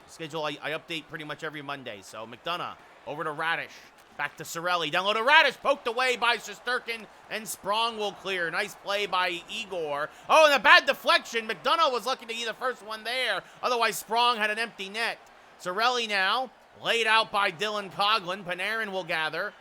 Schedule I update pretty much every Monday. So McDonough over to Radish. Back to Cirelli. Down low to Radish. Poked away by Shesterkin, and Sprong will clear. Nice play by Igor. Oh, and a bad deflection. McDonough was lucky to be the first one there. Otherwise, Sprong had an empty net. Cirelli now laid out by Dylan Coghlan. Panarin will gather.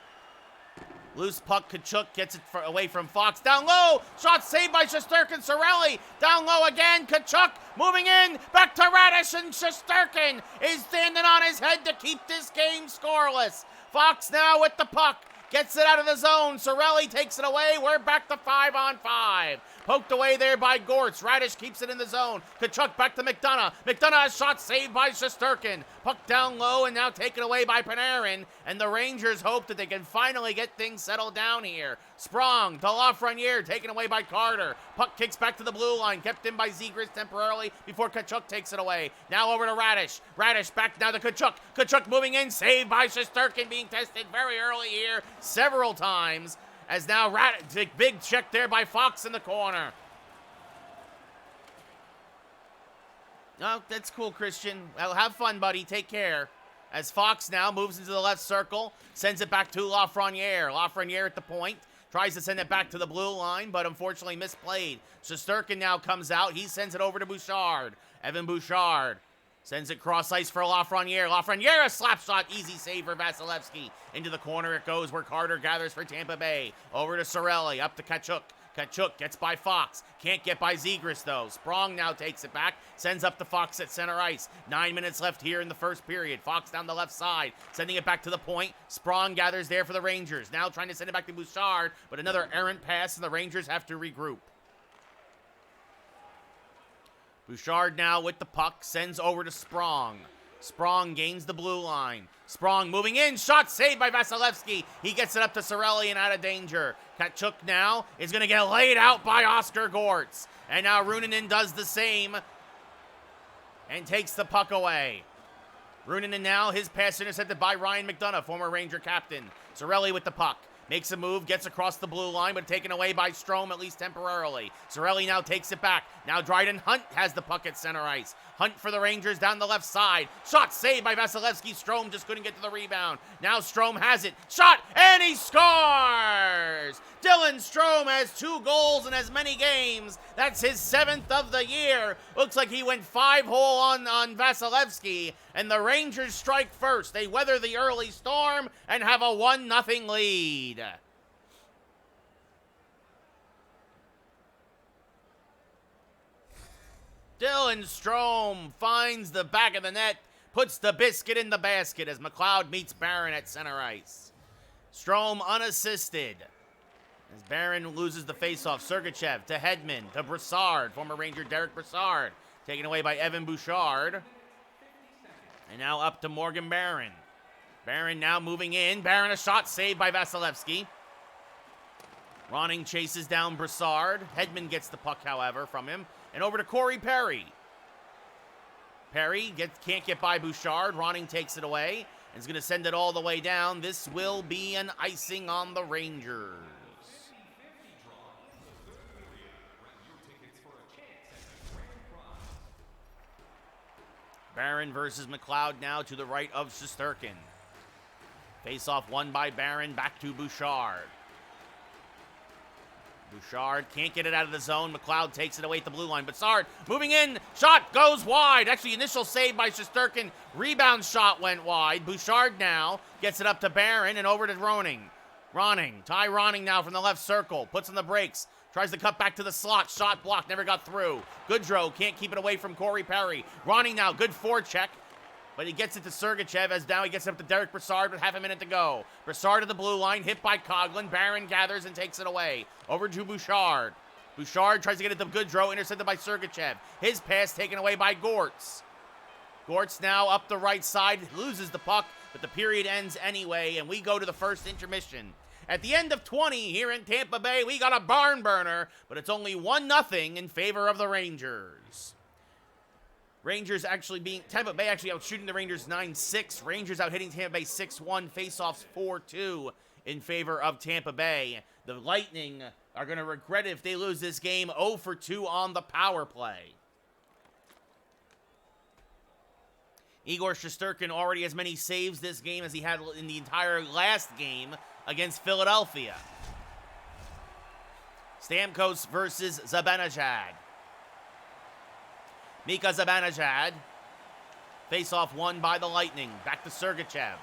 Loose puck. Tkachuk gets it away from Fox. Down low. Shot saved by Shesterkin. Cirelli. Down low again. Tkachuk moving in. Back to Radish, and Shesterkin is standing on his head to keep this game scoreless. Fox now with the puck. Gets it out of the zone. Cirelli takes it away. We're back to 5-on-5. Poked away there by Gortz. Radish keeps it in the zone. Tkachuk back to McDonough. McDonough has shot saved by Shesterkin. Puck down low and now taken away by Panarin. And the Rangers hope that they can finally get things settled down here. Sprong to Lafreniere, taken away by Carter. Puck kicks back to the blue line, kept in by Zegras temporarily before Tkachuk takes it away. Now over to Radish. Radish back now to Tkachuk. Tkachuk moving in, saved by Shesterkin, being tested very early here several times. As now big check there by Fox in the corner. Oh, that's cool, Christian. Well, have fun, buddy. Take care. As Fox now moves into the left circle, sends it back to Lafreniere. Lafreniere at the point. Tries to send it back to the blue line, but unfortunately misplayed. Shesterkin now comes out. He sends it over to Bouchard. Evan Bouchard sends it cross ice for Lafreniere. Lafreniere, a slap shot. Easy save for Vasilevsky. Into the corner it goes where Carter gathers for Tampa Bay. Over to Cirelli. Up to Tkachuk. Tkachuk gets by Fox. Can't get by Zegras, though. Sprong now takes it back. Sends up to Fox at center ice. 9 minutes left here in the first period. Fox down the left side. Sending it back to the point. Sprong gathers there for the Rangers. Now trying to send it back to Bouchard. But another errant pass, and the Rangers have to regroup. Bouchard now with the puck. Sends over to Sprong. Sprong gains the blue line. Sprong moving in. Shot saved by Vasilevsky. He gets it up to Cirelli and out of danger. Tkachuk now is going to get laid out by Oscar Gortz. And now Runanen does the same and takes the puck away. Runanen now, his pass intercepted by Ryan McDonough, former Ranger captain. Cirelli with the puck. Makes a move, gets across the blue line, but taken away by Strome, at least temporarily. Cirelli now takes it back. Now Dryden Hunt has the puck at center ice. Hunt for the Rangers down the left side. Shot saved by Vasilevsky. Strome just couldn't get to the rebound. Now Strome has it. Shot, and he scores! Dylan Strome has 2 goals in as many games. That's his 7th of the year. Looks like he went 5-hole on Vasilevsky, and the Rangers strike first. They weather the early storm and have a 1-0 lead. Dylan Strome finds the back of the net, puts the biscuit in the basket as McLeod meets Barron at center ice. Strome unassisted as Barron loses the faceoff. Sergachev to Hedman, to Brassard, former Ranger Derek Brassard, taken away by Evan Bouchard. And now up to Morgan Barron. Barron now moving in. Barron, a shot saved by Vasilevsky. Ronning chases down Brassard. Hedman gets the puck, however, from him. And over to Corey Perry. Perry can't get by Bouchard. Ronning takes it away and is going to send it all the way down. This will be an icing on the Rangers. Barron versus McLeod now to the right of Shesterkin. Face-off won by Barron, back to Bouchard. Bouchard can't get it out of the zone. McLeod takes it away at the blue line. Brassard moving in. Shot goes wide. Actually, initial save by Shesterkin. Rebound shot went wide. Bouchard now gets it up to Barron and over to Ronning. Ty Ronning now from the left circle. Puts on the brakes. Tries to cut back to the slot. Shot blocked. Never got through. Goodrow can't keep it away from Corey Perry. Ronning now. Good forecheck. But he gets it to Sergachev as now he gets it up to Derek Brassard with half a minute to go. Brassard at the blue line, hit by Coughlin. Barron gathers and takes it away. Over to Bouchard. Bouchard tries to get it to Goodrow, intercepted by Sergachev. His pass taken away by Gortz. Gortz now up the right side, loses the puck, but the period ends anyway, and we go to the first intermission. At the end of 20 here in Tampa Bay, we got a barn burner, but it's only 1-0 in favor of the Rangers. Tampa Bay actually out shooting the Rangers 9-6. Rangers out hitting Tampa Bay 6-1. Faceoffs 4-2 in favor of Tampa Bay. The Lightning are going to regret it if they lose this game. 0-for-2 on the power play. Igor Shesterkin already has many saves this game as he had in the entire last game against Philadelphia. Stamkos versus Zibanejad. Mika Zibanejad. Face-off won by the Lightning. Back to Sergachev.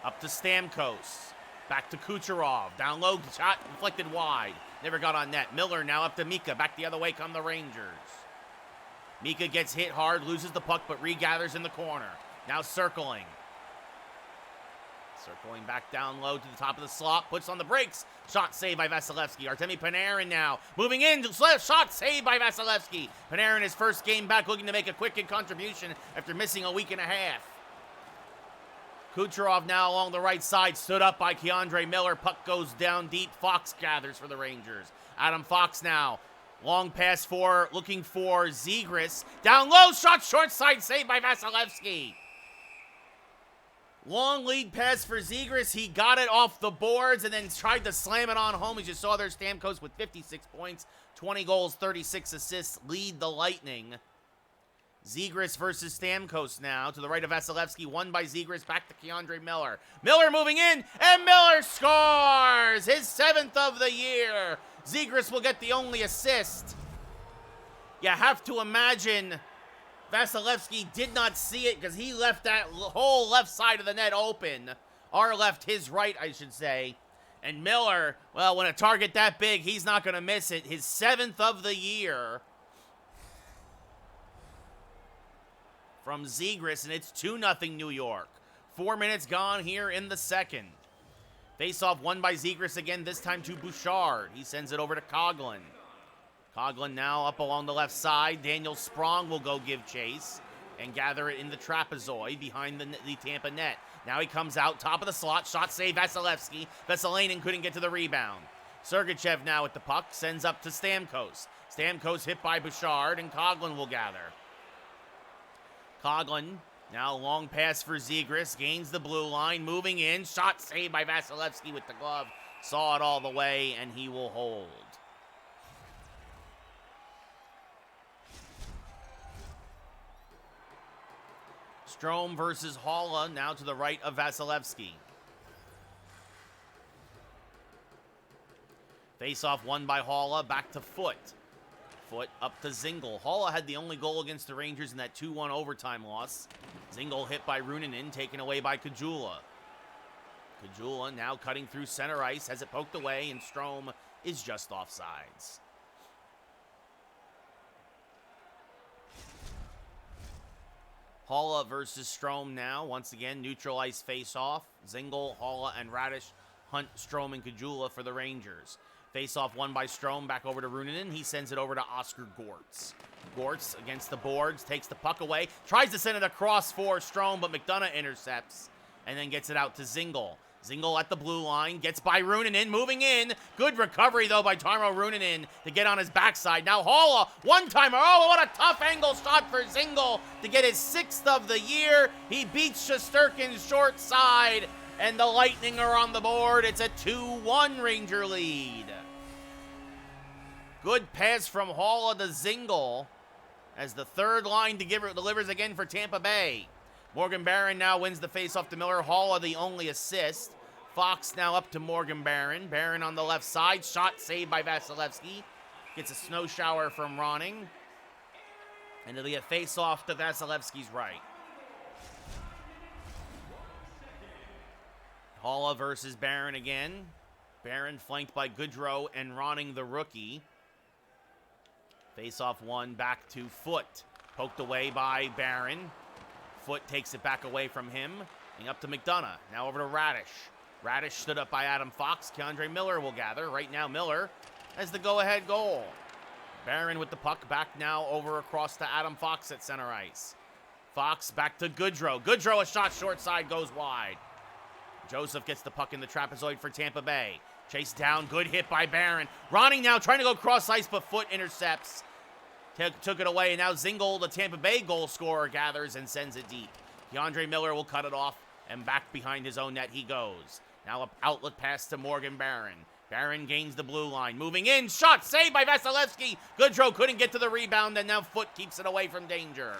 Up to Stamkos. Back to Kucherov. Down low, shot deflected wide. Never got on net. Miller now up to Mika. Back the other way come the Rangers. Mika gets hit hard, loses the puck, but regathers in the corner. Now circling. Circling back down low to the top of the slot. Puts on the brakes. Shot saved by Vasilevsky. Artemi Panarin now moving in. Shot saved by Vasilevsky. Panarin his first game back looking to make a quick contribution after missing a week and a half. Kucherov now along the right side. Stood up by Keandre Miller. Puck goes down deep. Fox gathers for the Rangers. Adam Fox now. Long pass looking for Zegras. Down low. Shot short side. Saved by Vasilevsky. Long lead pass for Zegras. He got it off the boards and then tried to slam it on home. As you saw there, Stamkos with 56 points, 20 goals, 36 assists, lead the Lightning. Zegras versus Stamkos now. To the right of Vasilevsky, won by Zegras, back to Keandre Miller. Miller moving in, and Miller scores! His 7th of the year. Zegras will get the only assist. You have to imagine Vasilevsky did not see it because he left that whole left side of the net open. Our left, his right, I should say. And Miller, well, when a target that big, he's not going to miss it. His 7th of the year from Zegras, and it's 2-0 New York. 4 minutes gone here in the second. Face-off won by Zegras again, this time to Bouchard. He sends it over to Coughlin. Coughlin now up along the left side. Daniel Sprong will go give chase and gather it in the trapezoid behind the Tampa net. Now he comes out, top of the slot. Shot save Vasilevsky. Veselainen couldn't get to the rebound. Sergachev now with the puck. Sends up to Stamkos. Stamkos hit by Bouchard, and Coughlin will gather. Coughlin Now long pass for Zegras, gains the blue line, moving in, shot saved by Vasilevsky with the glove. Saw it all the way, and he will hold. Strome versus Haula, now to the right of Vasilevsky. Face-off won by Haula, back to Foot. Foot up to Zingle. Haula had the only goal against the Rangers in that 2-1 overtime loss. Zingle hit by Runanen, taken away by Kajula. Kajula now cutting through center ice, has it poked away, and Strome is just offsides. Haula versus Strome now. Once again, neutral ice face-off. Zingle, Haula, and Radish hunt Strome and Kajula for the Rangers. Face-off won by Strome, back over to Runanen. He sends it over to Oscar Gortz. Gortz against the boards, takes the puck away, tries to send it across for Strome, but McDonough intercepts, and then gets it out to Zingle. Zingle at the blue line, gets by Runanen, moving in. Good recovery, though, by Tarmo Runanen to get on his backside. Now Haula, one-timer. Oh, what a tough angle shot for Zingle to get his 6th of the year. He beats Shesterkin's short side, and the Lightning are on the board. It's a 2-1 Ranger lead. Good pass from Haula to Zingle as the third line delivers again for Tampa Bay. Morgan Barron now wins the faceoff to Miller. Haula the only assist. Fox now up to Morgan Barron. Barron on the left side. Shot saved by Vasilevsky. Gets a snow shower from Ronning. And it'll be a faceoff to Vasilevsky's right. Haula versus Barron again. Barron flanked by Goodrow and Ronning the rookie. Face-off one back to Foot. Poked away by Barron. Foot takes it back away from him. And up to McDonough. Now over to Radish. Radish stood up by Adam Fox. Keandre Miller will gather. Right now Miller has the go-ahead goal. Barron with the puck back now over across to Adam Fox at center ice. Fox back to Goodrow. Goodrow, a shot short side, goes wide. Joseph gets the puck in the trapezoid for Tampa Bay. Chased down, good hit by Barron. Ronning now trying to go cross ice, but Foot intercepts. Took it away, and now Zingle, the Tampa Bay goal scorer, gathers and sends it deep. Keandre Miller will cut it off, and back behind his own net he goes. Now an outlet pass to Morgan Barron. Barron gains the blue line. Moving in, shot saved by Vasilevsky. Goodrow couldn't get to the rebound, and now Foot keeps it away from danger.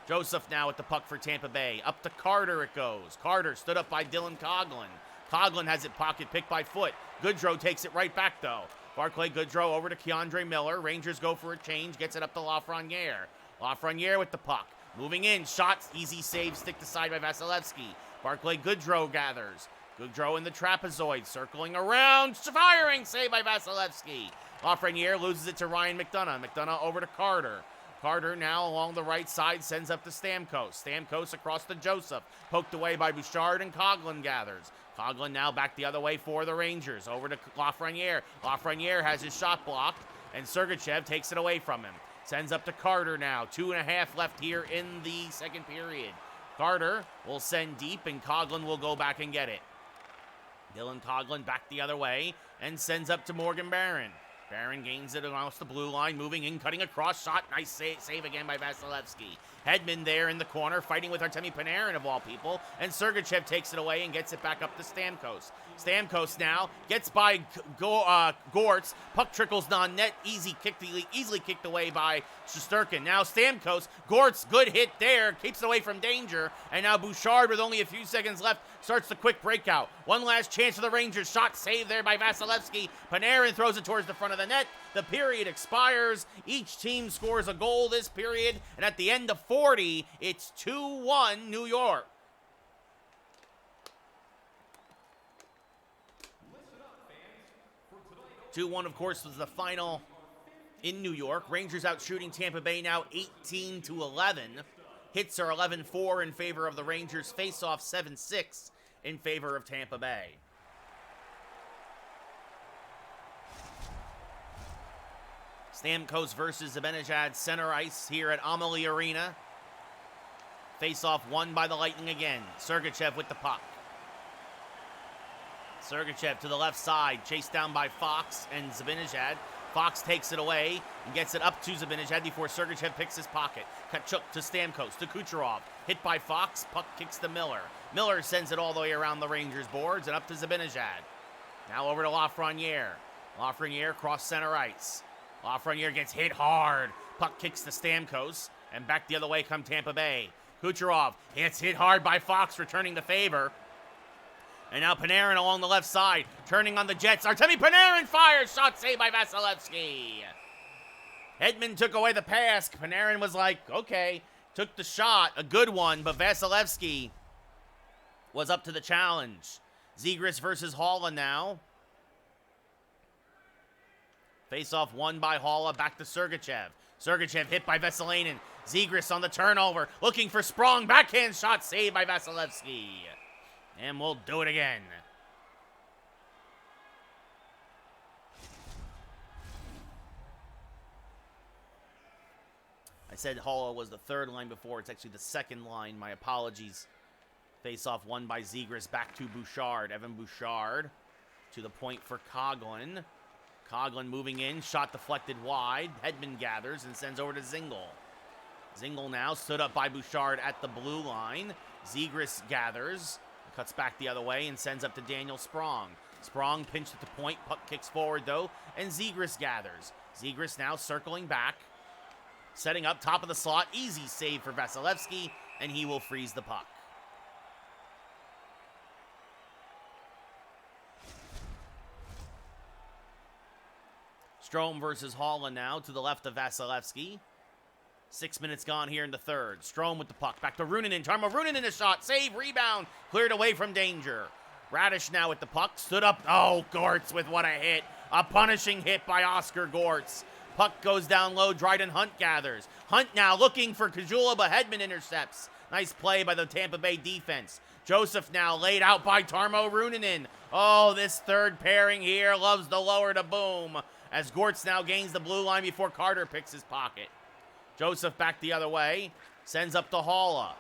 Joseph now at the puck for Tampa Bay. Up to Carter it goes. Carter stood up by Dylan Coghlan. Coghlan has it pocket picked by Foot. Goodrow takes it right back, though. Barclay Goodrow over to Keandre Miller. Rangers go for a change. Gets it up to Lafreniere. Lafreniere with the puck. Moving in. Shots. Easy save. Stick to side by Vasilevsky. Barclay Goodrow gathers. Goodrow in the trapezoid. Circling around. Firing. Save by Vasilevsky. Lafreniere loses it to Ryan McDonough. McDonough over to Carter. Carter now along the right side sends up to Stamkos. Stamkos across to Joseph. Poked away by Bouchard, and Coghlan gathers. Coghlan now back the other way for the Rangers. Over to Lafreniere. Lafreniere has his shot blocked, and Sergachev takes it away from him. Sends up to Carter now. 2.5 left here in the second period. Carter will send deep, and Coghlan will go back and get it. Dylan Coghlan back the other way and sends up to Morgan Barron. Barron gains it across the blue line, moving in, cutting across, shot, nice save again by Vasilevsky. Hedman there in the corner, fighting with Artemi Panarin of all people, and Sergachev takes it away and gets it back up to Stamkos. Stamkos now gets by Gortz, puck trickles on net, easily kicked away by Shesterkin. Now Stamkos, Gortz, good hit there, keeps it away from danger, and now Bouchard with only a few seconds left starts the quick breakout. One last chance for the Rangers, shot saved there by Vasilevsky. Panarin throws it towards the front of the net. The period expires. Each team scores a goal this period, and at the end of 40, it's 2-1 New York. Two-1, of course, was the final in New York. Rangers out shooting Tampa Bay now 18-11. Hits are 11-4 in favor of the Rangers. Face-off 7-6 in favor of Tampa Bay. Stamkos versus Zibanejad center ice here at Amalie Arena. Face-off won by the Lightning again. Sergachev with the puck. Sergachev to the left side, chased down by Fox and Zibanejad. Fox takes it away and gets it up to Zibanejad before Sergachev picks his pocket. Tkachuk to Stamkos to Kucherov. Hit by Fox. Puck kicks to Miller. Miller sends it all the way around the Rangers boards and up to Zibanejad. Now over to Lafreniere. Lafreniere cross center ice. Lafreniere gets hit hard. Puck kicks to Stamkos. And back the other way come Tampa Bay. Kucherov gets hit hard by Fox, returning the favor. And now Panarin along the left side, turning on the Jets. Artemi Panarin fires. Shot saved by Vasilevsky. Hedman took away the pass. Panarin was like, okay, took the shot, a good one, but Vasilevsky was up to the challenge. Zegras versus Haula now. Face-off won by Haula, back to Sergachev. Sergachev hit by Veselainen. Zegras on the turnover, looking for Sprong. Backhand shot saved by Vasilevsky. And we'll do it again. I said Haula was the third line before. It's actually the second line. My apologies. Face-off won by Zegras. Back to Bouchard. Evan Bouchard to the point for Coghlan. Coghlan moving in. Shot deflected wide. Hedman gathers and sends over to Zingle. Zingle now stood up by Bouchard at the blue line. Zegras gathers. Cuts back the other way and sends up to Daniel Sprong. Sprong pinched at the point. Puck kicks forward, though, and Zegras gathers. Zegras now circling back. Setting up top of the slot. Easy save for Vasilevsky, and he will freeze the puck. Strome versus Haula now to the left of Vasilevsky. 6 minutes gone here in the third. Strome with the puck. Back to Ruunanen. Tarmo Ruunanen a shot. Save. Rebound. Cleared away from danger. Radish now with the puck. Stood up. Oh, Gortz with what a hit. A punishing hit by Oscar Gortz. Puck goes down low. Dryden Hunt gathers. Hunt now looking for Kajula, but Hedman intercepts. Nice play by the Tampa Bay defense. Joseph now laid out by Tarmo Ruunanen. Oh, this third pairing here loves the lower to boom. As Gortz now gains the blue line before Carter picks his pocket. Joseph back the other way, sends up to Haula.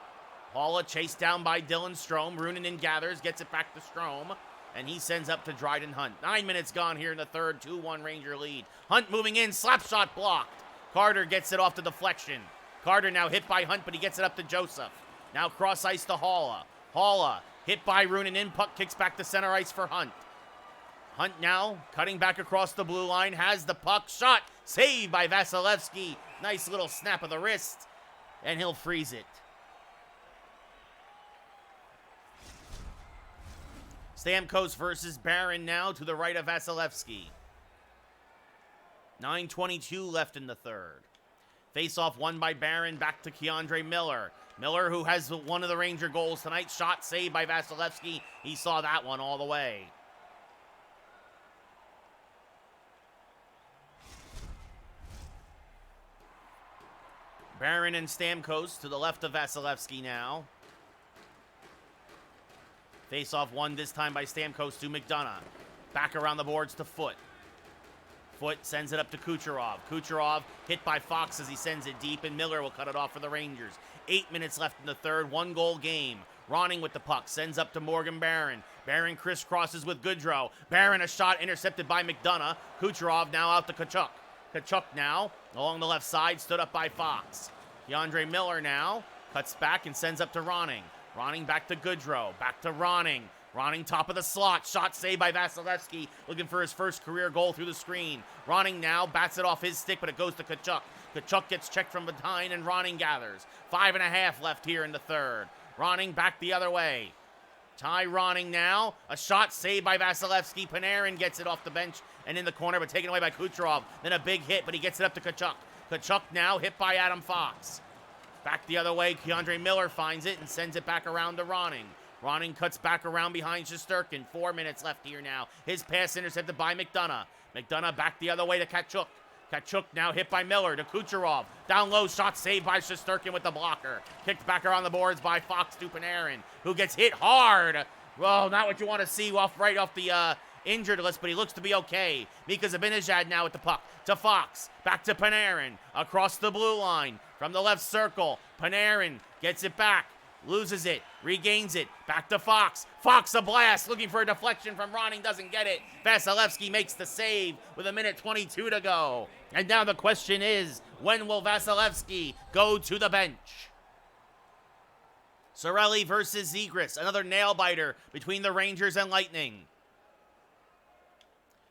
Haula chased down by Dylan Strome. Ruunanen gathers, gets it back to Strome, and he sends up to Dryden Hunt. 9 minutes gone here in the third, 2-1 Ranger lead. Hunt moving in, slap shot blocked. Carter gets it off the deflection. Carter now hit by Hunt, but he gets it up to Joseph. Now cross ice to Haula. Haula hit by Ruunanen, puck kicks back to center ice for Hunt. Hunt now cutting back across the blue line, has the puck, shot, saved by Vasilevsky. Nice little snap of the wrist, and he'll freeze it. Stamkos versus Barron now to the right of Vasilevsky. 9:22 left in the third. Face-off won by Barron, back to Keandre Miller. Miller, who has one of the Ranger goals tonight, shot saved by Vasilevsky. He saw that one all the way. Barron and Stamkos to the left of Vasilevsky now. Face-off won this time by Stamkos to McDonough. Back around the boards to Foote. Foote sends it up to Kucherov. Kucherov hit by Fox as he sends it deep, and Miller will cut it off for the Rangers. 8 minutes left in the third, 1-goal game. Ronning with the puck, sends up to Morgan Barron. Barron crisscrosses with Goodrow. Barron a shot intercepted by McDonough. Kucherov now out to Tkachuk. Tkachuk now along the left side, stood up by Fox. Keandre Miller now cuts back and sends up to Ronning. Ronning back to Goodrow. Back to Ronning. Ronning top of the slot. Shot saved by Vasilevsky. Looking for his first career goal through the screen. Ronning now bats it off his stick, but it goes to Tkachuk. Tkachuk gets checked from behind, and Ronning gathers. 5.5 left here in the third. Ronning back the other way. Ty Ronning now. A shot saved by Vasilevsky. Panarin gets it off the bench and in the corner, but taken away by Kucherov. Then a big hit, but he gets it up to Tkachuk. Tkachuk now hit by Adam Fox. Back the other way, Keandre Miller finds it and sends it back around to Ronning. Ronning cuts back around behind Shesterkin. 4 minutes left here now. His pass intercepted by McDonough. McDonough back the other way to Tkachuk. Tkachuk now hit by Miller to Kucherov. Down low, shot saved by Shesterkin with the blocker. Kicked back around the boards by Fox to Panarin, who gets hit hard. Well, not what you want to see right off the injured list, but he looks to be okay. Mika Zibanejad now with the puck to Fox. Back to Panarin. Across the blue line from the left circle. Panarin gets it back. Loses it, regains it, back to Fox. Fox a blast, looking for a deflection from Ronning, doesn't get it. Vasilevsky makes the save with 1:22 to go. And now the question is, when will Vasilevsky go to the bench? Cirelli versus Zegras, another nail-biter between the Rangers and Lightning.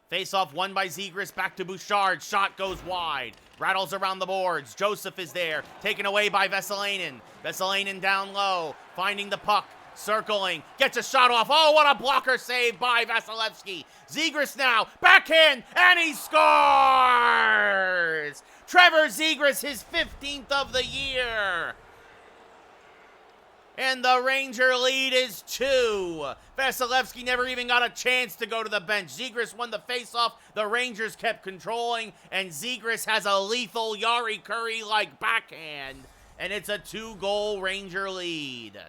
Face-off won by Zegras, back to Bouchard. Shot goes wide. Rattles around the boards. Joseph is there, taken away by Vesalainen. Vesalainen down low, finding the puck, circling, gets a shot off. Oh, what a blocker save by Vasilevsky. Zegras now, backhand, and he scores! Trevor Zegras, his 15th of the year. And the Ranger lead is 2. Vasilevsky never even got a chance to go to the bench. Zegras won the faceoff. The Rangers kept controlling. And Zegras has a lethal Yari Curry-like backhand. And it's a 2-goal Ranger lead.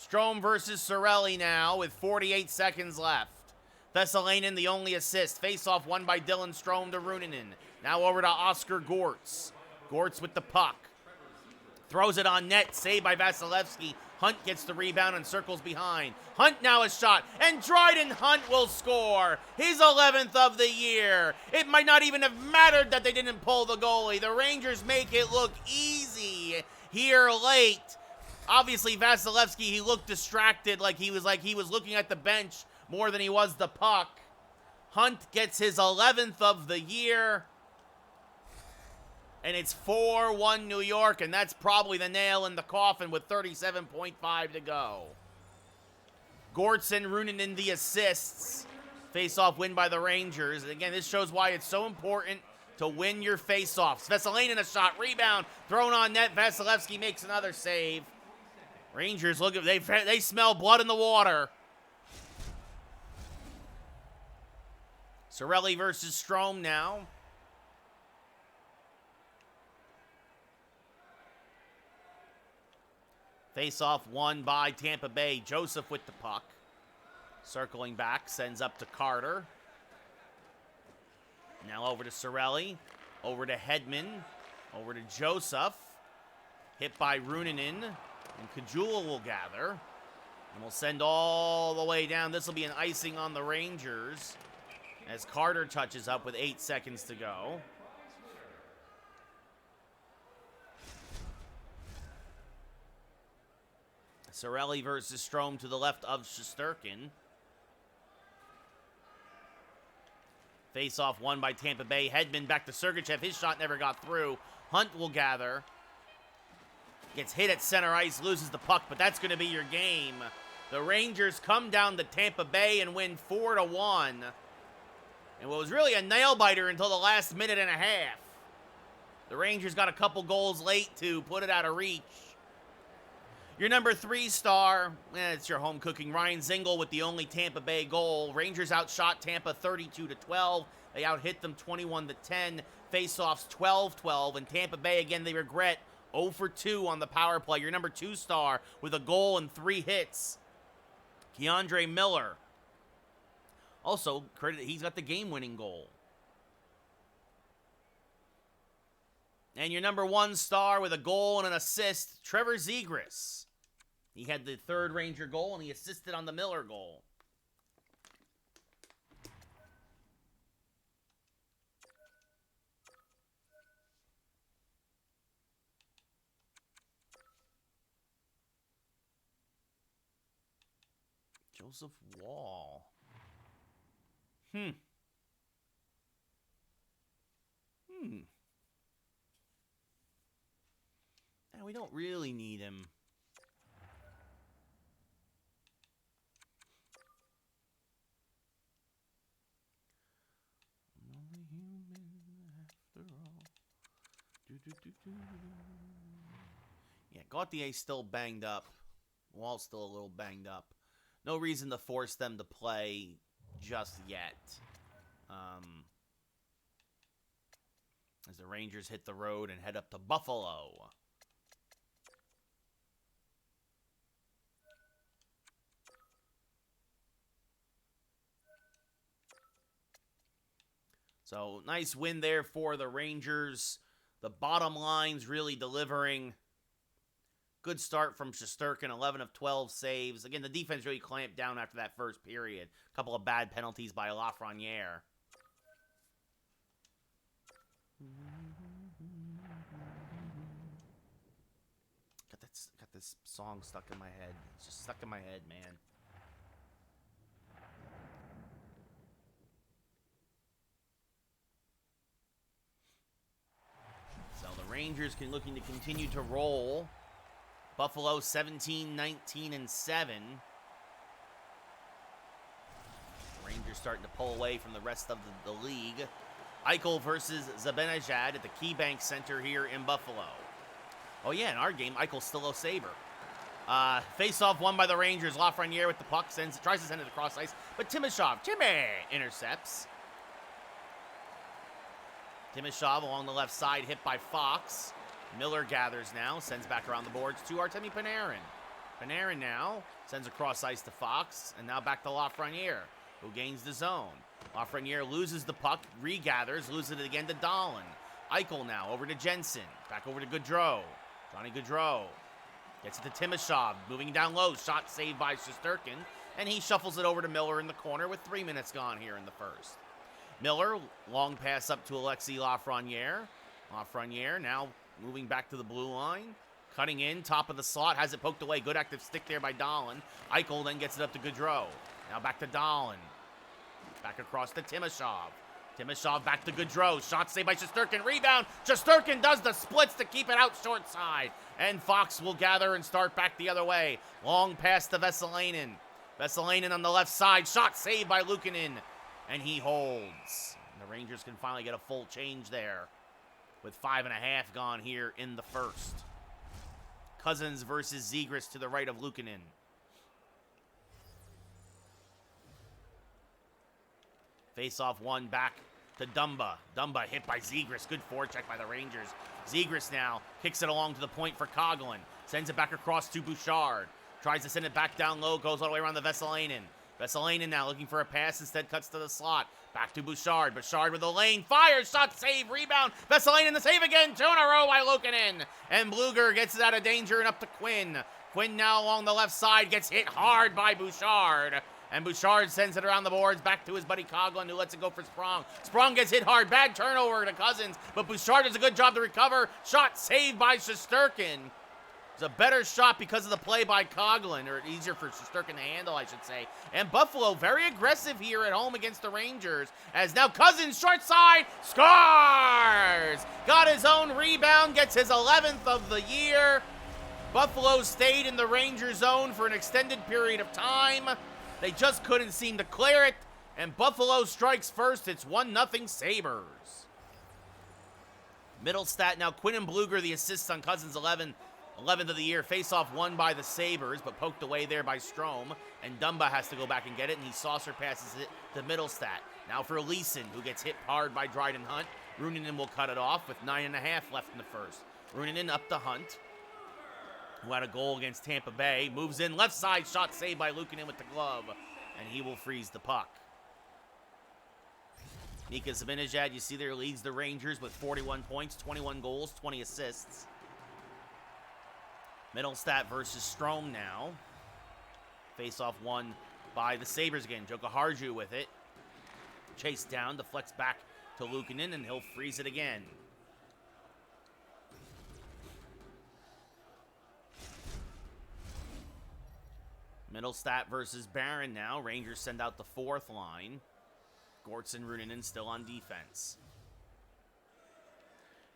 Strome versus Cirelli now with 48 seconds left. Vesalainen the only assist. Faceoff won by Dylan Strome to Ruunanen. Now over to Oscar Gortz. Gortz with the puck. Throws it on net, saved by Vasilevsky. Hunt gets the rebound and circles behind. Hunt now a shot, and Dryden Hunt will score. His 11th of the year. It might not even have mattered that they didn't pull the goalie. The Rangers make it look easy here late. Obviously, Vasilevsky, he looked distracted, like he was looking at the bench more than he was the puck. Hunt gets his 11th of the year. And it's 4-1 New York, and that's probably the nail in the coffin with 37.5 to go. Gortz and Ruunanen the assists. Face-off win by the Rangers. And again, this shows why it's so important to win your face-offs. Vesalainen a shot, rebound, thrown on net. Vasilevsky makes another save. Rangers, look at they smell blood in the water. Cirelli versus Strome now. Face-off won by Tampa Bay. Joseph with the puck. Circling back, sends up to Carter. Now over to Cirelli. Over to Hedman. Over to Joseph. Hit by Ruunanen. And Kajula will gather. And we'll send all the way down. This will be an icing on the Rangers. As Carter touches up with 8 seconds to go. Cirelli versus Strome to the left of Shesterkin. Face-off won by Tampa Bay. Hedman back to Sergachev. His shot never got through. Hunt will gather. Gets hit at center ice, loses the puck, but that's going to be your game. The Rangers come down to Tampa Bay and win 4-1. And what was really a nail-biter until the last minute and a half. The Rangers got a couple goals late to put it out of reach. Your number 3 star, it's your home cooking, Ryan Zingle with the only Tampa Bay goal. Rangers outshot Tampa 32-12. They outhit them 21-10. Faceoffs 12-12. And Tampa Bay, again, they regret 0 for 2 on the power play. Your number 2 star with a goal and 3 hits, Keandre Miller. Also, credit, he's got the game-winning goal. And your number 1 star with a goal and an assist, Trevor Zegras. He had the 3rd Ranger goal, and he assisted on the Miller goal. Joseph Wall. Yeah, we don't really need him. I'm only human after all. Yeah, Gauthier still banged up. Wall's still a little banged up. No reason to force them to play just yet. As the Rangers hit the road and head up to Buffalo. So, nice win there for the Rangers. The bottom line's really delivering. Good start from Shesterkin, 11 of 12 saves. Again, the defense really clamped down after that first period. A couple of bad penalties by Lafreniere. Got this song stuck in my head. It's just stuck in my head, man. So the Rangers looking to continue to roll. Buffalo 17, 19, and 7. Rangers starting to pull away from the rest of the league. Eichel versus Zibanejad at the KeyBank Center here in Buffalo. Oh yeah, in our game, Eichel's still a Sabre. Face-off won by the Rangers. Lafreniere with the puck, tries to send it across ice, but Timmy intercepts. Timashov along the left side, hit by Fox. Miller gathers now, sends back around the boards to Artemi Panarin. Panarin now sends across ice to Fox, and now back to Lafreniere, who gains the zone. Lafreniere loses the puck, regathers, loses it again to Dahlin. Eichel now over to Jensen, back over to Gaudreau. Johnny Gaudreau gets it to Timashov, moving down low, shot saved by Shesterkin, and he shuffles it over to Miller in the corner with 3 minutes gone here in the first. Miller, long pass up to Alexis Lafreniere. Lafreniere now moving back to the blue line. Cutting in, top of the slot, has it poked away. Good active stick there by Dahlin. Eichel then gets it up to Gaudreau. Now back to Dahlin. Back across to Timashov. Timashov back to Gaudreau. Shot saved by Shesterkin. Rebound. Shesterkin does the splits to keep it out short side. And Fox will gather and start back the other way. Long pass to Vesalainen. Vesalainen on the left side. Shot saved by Luukkonen. And he holds. And the Rangers can finally get a full change there with 5.5 gone here in the first. Cousins versus Zegras to the right of Luukkonen. Face-off one back to Dumba. Dumba hit by Zegras. Good forecheck by the Rangers. Zegras now kicks it along to the point for Coghlan. Sends it back across to Bouchard. Tries to send it back down low. Goes all the way around the Vesalainen. Vesalainen now looking for a pass. Instead cuts to the slot. Back to Bouchard. Bouchard with a lane. Fires. Shot save. Rebound. Vesalainen the save again. 2 in a row by Luukkonen. And Bluger gets it out of danger and up to Quinn. Quinn now along the left side. Gets hit hard by Bouchard. And Bouchard sends it around the boards back to his buddy Coghlan, who lets it go for Sprong. Sprong gets hit hard. Bad turnover to Cousins. But Bouchard does a good job to recover. Shot saved by Shesterkin. It's a better shot because of the play by Coghlan, or easier for Shesterkin to handle, I should say. And Buffalo very aggressive here at home against the Rangers, as now Cousins, short side, scores! Got his own rebound, gets his 11th of the year. Buffalo stayed in the Ranger zone for an extended period of time. They just couldn't seem to clear it, and Buffalo strikes first. It's 1-0 Sabres. Middlestat now, Quinn and Bluger, the assists on Cousins' 11th of the year. Face-off won by the Sabres, but poked away there by Strome. And Dumba has to go back and get it, and he saucer passes it to Middlestat. Now for Leeson, who gets hit hard by Dryden Hunt. Ruunanen will cut it off with 9.5 left in the first. Ruunanen up to Hunt, who had a goal against Tampa Bay. Moves in, left side, shot saved by Luukkonen with the glove, and he will freeze the puck. Mika Zibanejad, you see there, leads the Rangers with 41 points, 21 goals, 20 assists. Middlestat versus Strome now. Face-off won by the Sabres again. Jokiharju with it. Chased down, deflects back to Luukkonen, and he'll freeze it again. Middlestat versus Barron now. Rangers send out the fourth line. Gortz and Ruunanen still on defense.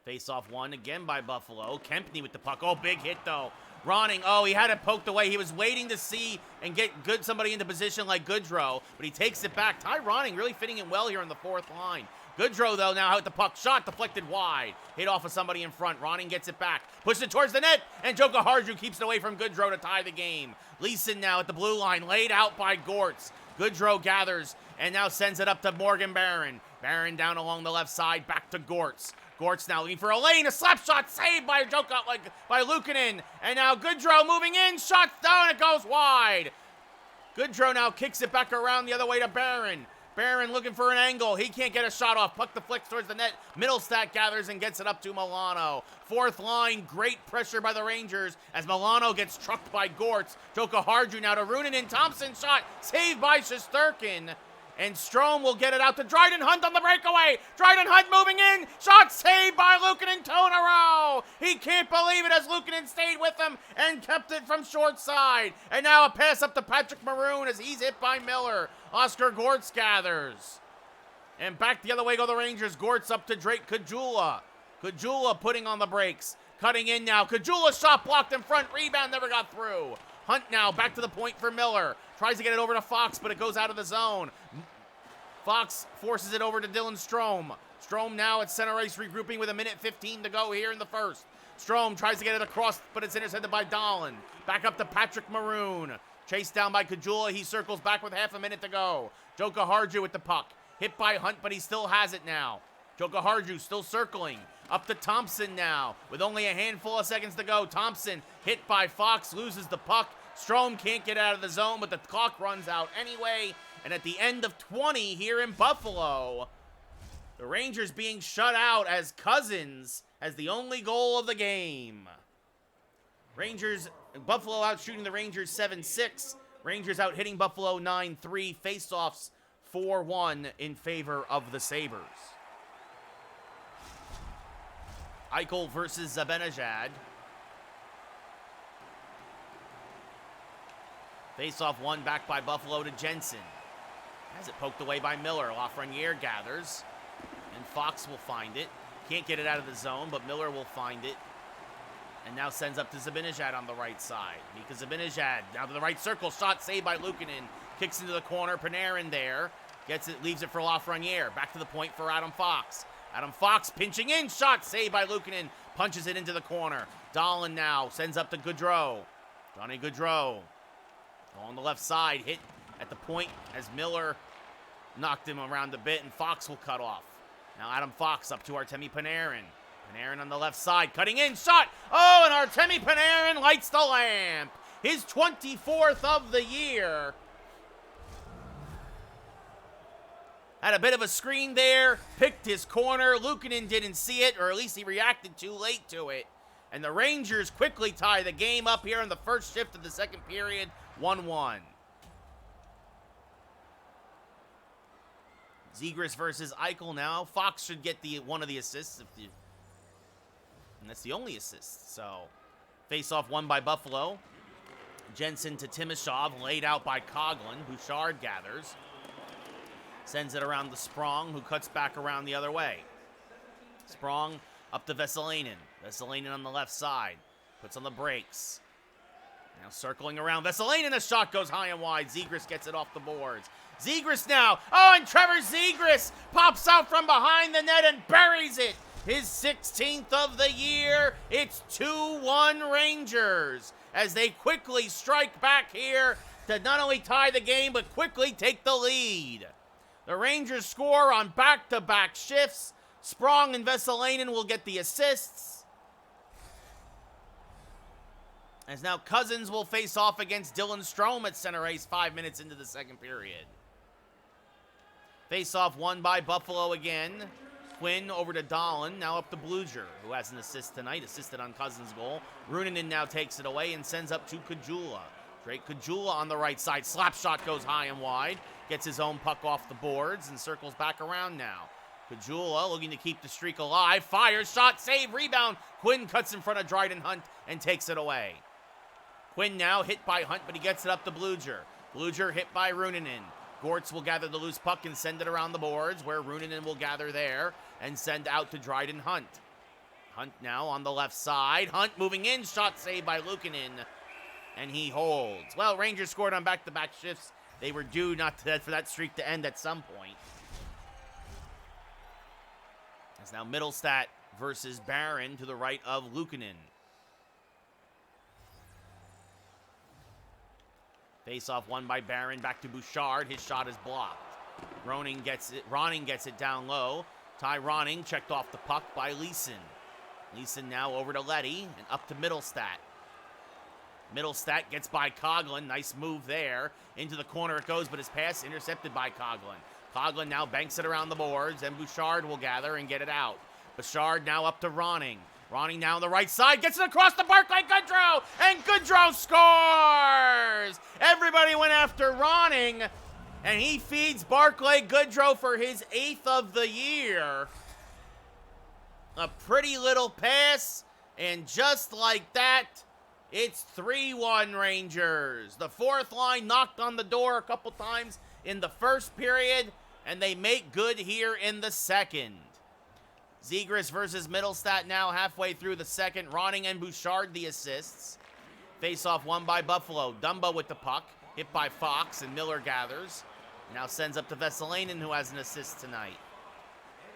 Face-off won again by Buffalo. Kempney with the puck. Oh, big hit, though. Ronning, oh, he had it poked away. He was waiting to see and get somebody into position like Gaudreau, but he takes it back. Ty Ronning really fitting in well here on the fourth line. Gaudreau, though, now with the puck. Shot deflected wide. Hit off of somebody in front. Ronning gets it back. Pushes it towards the net, and Jokiharju keeps it away from Gaudreau to tie the game. Leeson now at the blue line, laid out by Gortz. Gaudreau gathers and now sends it up to Morgan Barron. Barron down along the left side, back to Gortz. Gortz now looking for a lane, a slap shot saved by by Luukkonen. And now Gaudreau moving in, shots down, it goes wide. Gaudreau now kicks it back around the other way to Barron. Barron looking for an angle. He can't get a shot off. Puck deflects towards the net. Middlestat gathers and gets it up to Milano. Fourth line, great pressure by the Rangers as Milano gets trucked by Gortz. Joka Harju now to Runanen. Thompson shot, saved by Shesterkin. And Strome will get it out to Dryden Hunt on the breakaway. Dryden Hunt moving in. Shot saved by Luukkonen Tonero. He can't believe it as Luukkonen stayed with him and kept it from short side. And now a pass up to Patrick Maroon as he's hit by Miller. Oscar Gortz gathers. And back the other way go the Rangers. Gortz up to Drake Kajula. Kajula putting on the brakes. Cutting in now. Kajula shot blocked in front. Rebound never got through. Hunt now back to the point for Miller. Tries to get it over to Fox, but it goes out of the zone. Fox forces it over to Dylan Strome. Strome now at center ice regrouping with 1:15 to go here in the first. Strome tries to get it across, but it's intercepted by Dahlin. Back up to Patrick Maroon. Chased down by Kajula. He circles back with half a minute to go. Joka Harju with the puck. Hit by Hunt, but he still has it now. Joka Harju still circling. Up to Thompson now with only a handful of seconds to go. Thompson hit by Fox, loses the puck. Strome can't get out of the zone, but the clock runs out anyway. And at the end of 20 here in Buffalo, the Rangers being shut out as Cousins has the only goal of the game. Buffalo out shooting the Rangers 7-6. Rangers out hitting Buffalo 9-3. Face-offs 4-1 in favor of the Sabres. Eichel versus Zibanejad. Face-off won back by Buffalo to Jensen. Has it poked away by Miller. Lafreniere gathers. And Fox will find it. Can't get it out of the zone, but Miller will find it. And now sends up to Zibanejad on the right side. Mika Zibanejad down to the right circle. Shot saved by Luukkonen. Kicks into the corner. Panarin there. Gets it, leaves it for Lafreniere. Back to the point for Adam Fox. Adam Fox pinching in. Shot saved by Luukkonen. Punches it into the corner. Dahlin now sends up to Gaudreau. Johnny Gaudreau. On the left side, hit at the point as Miller knocked him around a bit, and Fox will cut off. Now Adam Fox up to Artemi Panarin. Panarin on the left side, cutting in, shot! Oh, and Artemi Panarin lights the lamp. His 24th of the year. Had a bit of a screen there, picked his corner. Luukkonen didn't see it, or at least he reacted too late to it. And the Rangers quickly tie the game up here in the first shift of the second period, 1-1. Zegras versus Eichel now. Fox should get one of the assists, and that's the only assist. So, face-off won by Buffalo. Jensen to Timashov, laid out by Coughlin. Bouchard gathers. Sends it around to Sprong, who cuts back around the other way. Sprong up to Vesalainen. Vesalainen on the left side. Puts on the brakes. Now circling around. Vesalainen, a shot goes high and wide. Zegras gets it off the boards. Zegras now. Oh, and Trevor Zegras pops out from behind the net and buries it. His 16th of the year. It's 2-1 Rangers as they quickly strike back here to not only tie the game, but quickly take the lead. The Rangers score on back-to-back shifts. Sprong and Vesalainen will get the assists. As now Cousins will face off against Dylan Strome at center ice 5 minutes into the second period. Face-off won by Buffalo again. Quinn over to Dahlin, now up to Bluger, who has an assist tonight, assisted on Cousins' goal. Runanen now takes it away and sends up to Kajula. Drake Kajula on the right side. Slap shot goes high and wide. Gets his own puck off the boards and circles back around now. Kajula looking to keep the streak alive. Fires, shot, save, rebound. Quinn cuts in front of Dryden Hunt and takes it away. Quinn now hit by Hunt, but he gets it up to Bluger. Bluger hit by Runanen. Gortz will gather the loose puck and send it around the boards, where Runanen will gather there and send out to Dryden Hunt. Hunt now on the left side. Hunt moving in. Shot saved by Luukkonen. And he holds. Well, Rangers scored on back-to-back shifts. They were due for that streak to end at some point. It's now Middlestat versus Barron to the right of Luukkonen. Face-off won by Barron. Back to Bouchard. His shot is blocked. Ronning gets it down low. Ty Ronning checked off the puck by Leeson. Leeson now over to Leddy and up to Middlestat. Middlestat gets by Coughlin. Nice move there. Into the corner it goes, but his pass intercepted by Coughlin. Coughlin now banks it around the boards, and Bouchard will gather and get it out. Bouchard now up to Ronning. Ronning now on the right side, gets it across the Barclay Goodrow, and Goodrow scores! Everybody went after Ronning, and he feeds Barclay Goodrow for his 8th of the year. A pretty little pass, and just like that, it's 3-1 Rangers. The fourth line knocked on the door a couple times in the first period, and they make good here in the second. Zegras versus Middlestat now halfway through the second. Ronning and Bouchard the assists. Face-off won by Buffalo. Dumba with the puck. Hit by Fox, and Miller gathers. Now sends up to Vesalainen, who has an assist tonight.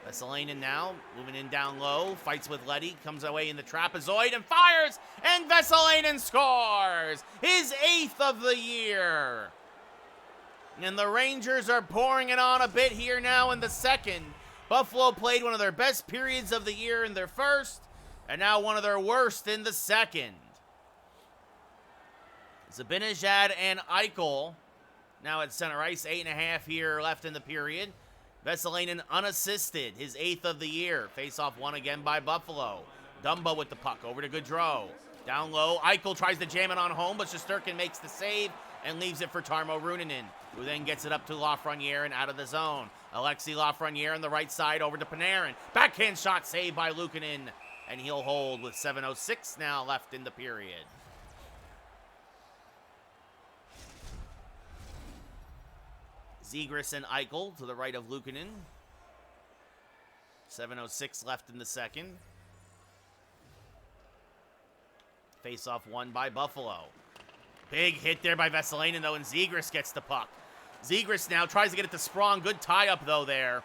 Vesalainen now moving in down low. Fights with Leddy. Comes away in the trapezoid and fires. And Vesalainen scores! His 8th of the year. And the Rangers are pouring it on a bit here now in the second. Buffalo played one of their best periods of the year in their first, and now one of their worst in the second. Zibanejad and Eichel now at center ice. 8.5 here left in the period. Vesalainen unassisted, his 8th of the year. Face-off won again by Buffalo. Dumba with the puck over to Goodrow. Down low, Eichel tries to jam it on home, but Shesterkin makes the save and leaves it for Tarmo Reunanen, who then gets it up to Lafreniere and out of the zone. Alexi Lafreniere on the right side over to Panarin. Backhand shot saved by Luukkonen, and he'll hold with 7:06 now left in the period. Zegras and Eichel to the right of Luukkonen. 7:06 left in the second. Face-off won by Buffalo. Big hit there by Vesalainen, though, and Zegras gets the puck. Zegras now tries to get it to Sprong. Good tie-up, though, there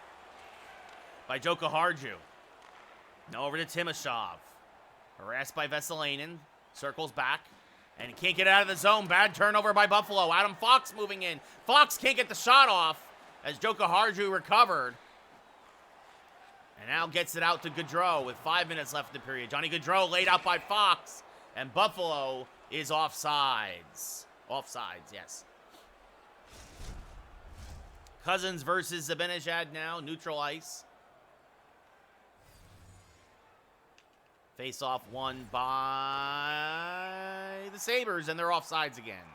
by Joka Harju. Now over to Timashov. Harassed by Vesalainen. Circles back. And he can't get out of the zone. Bad turnover by Buffalo. Adam Fox moving in. Fox can't get the shot off as Joka Harju recovered. And now gets it out to Goodrow with 5 minutes left in the period. Johnny Goodrow laid out by Fox. And Buffalo is offsides. Offsides, yes. Cousins versus Zibanejad now. Neutral ice. Face-off won by the Sabres, and they're offsides again.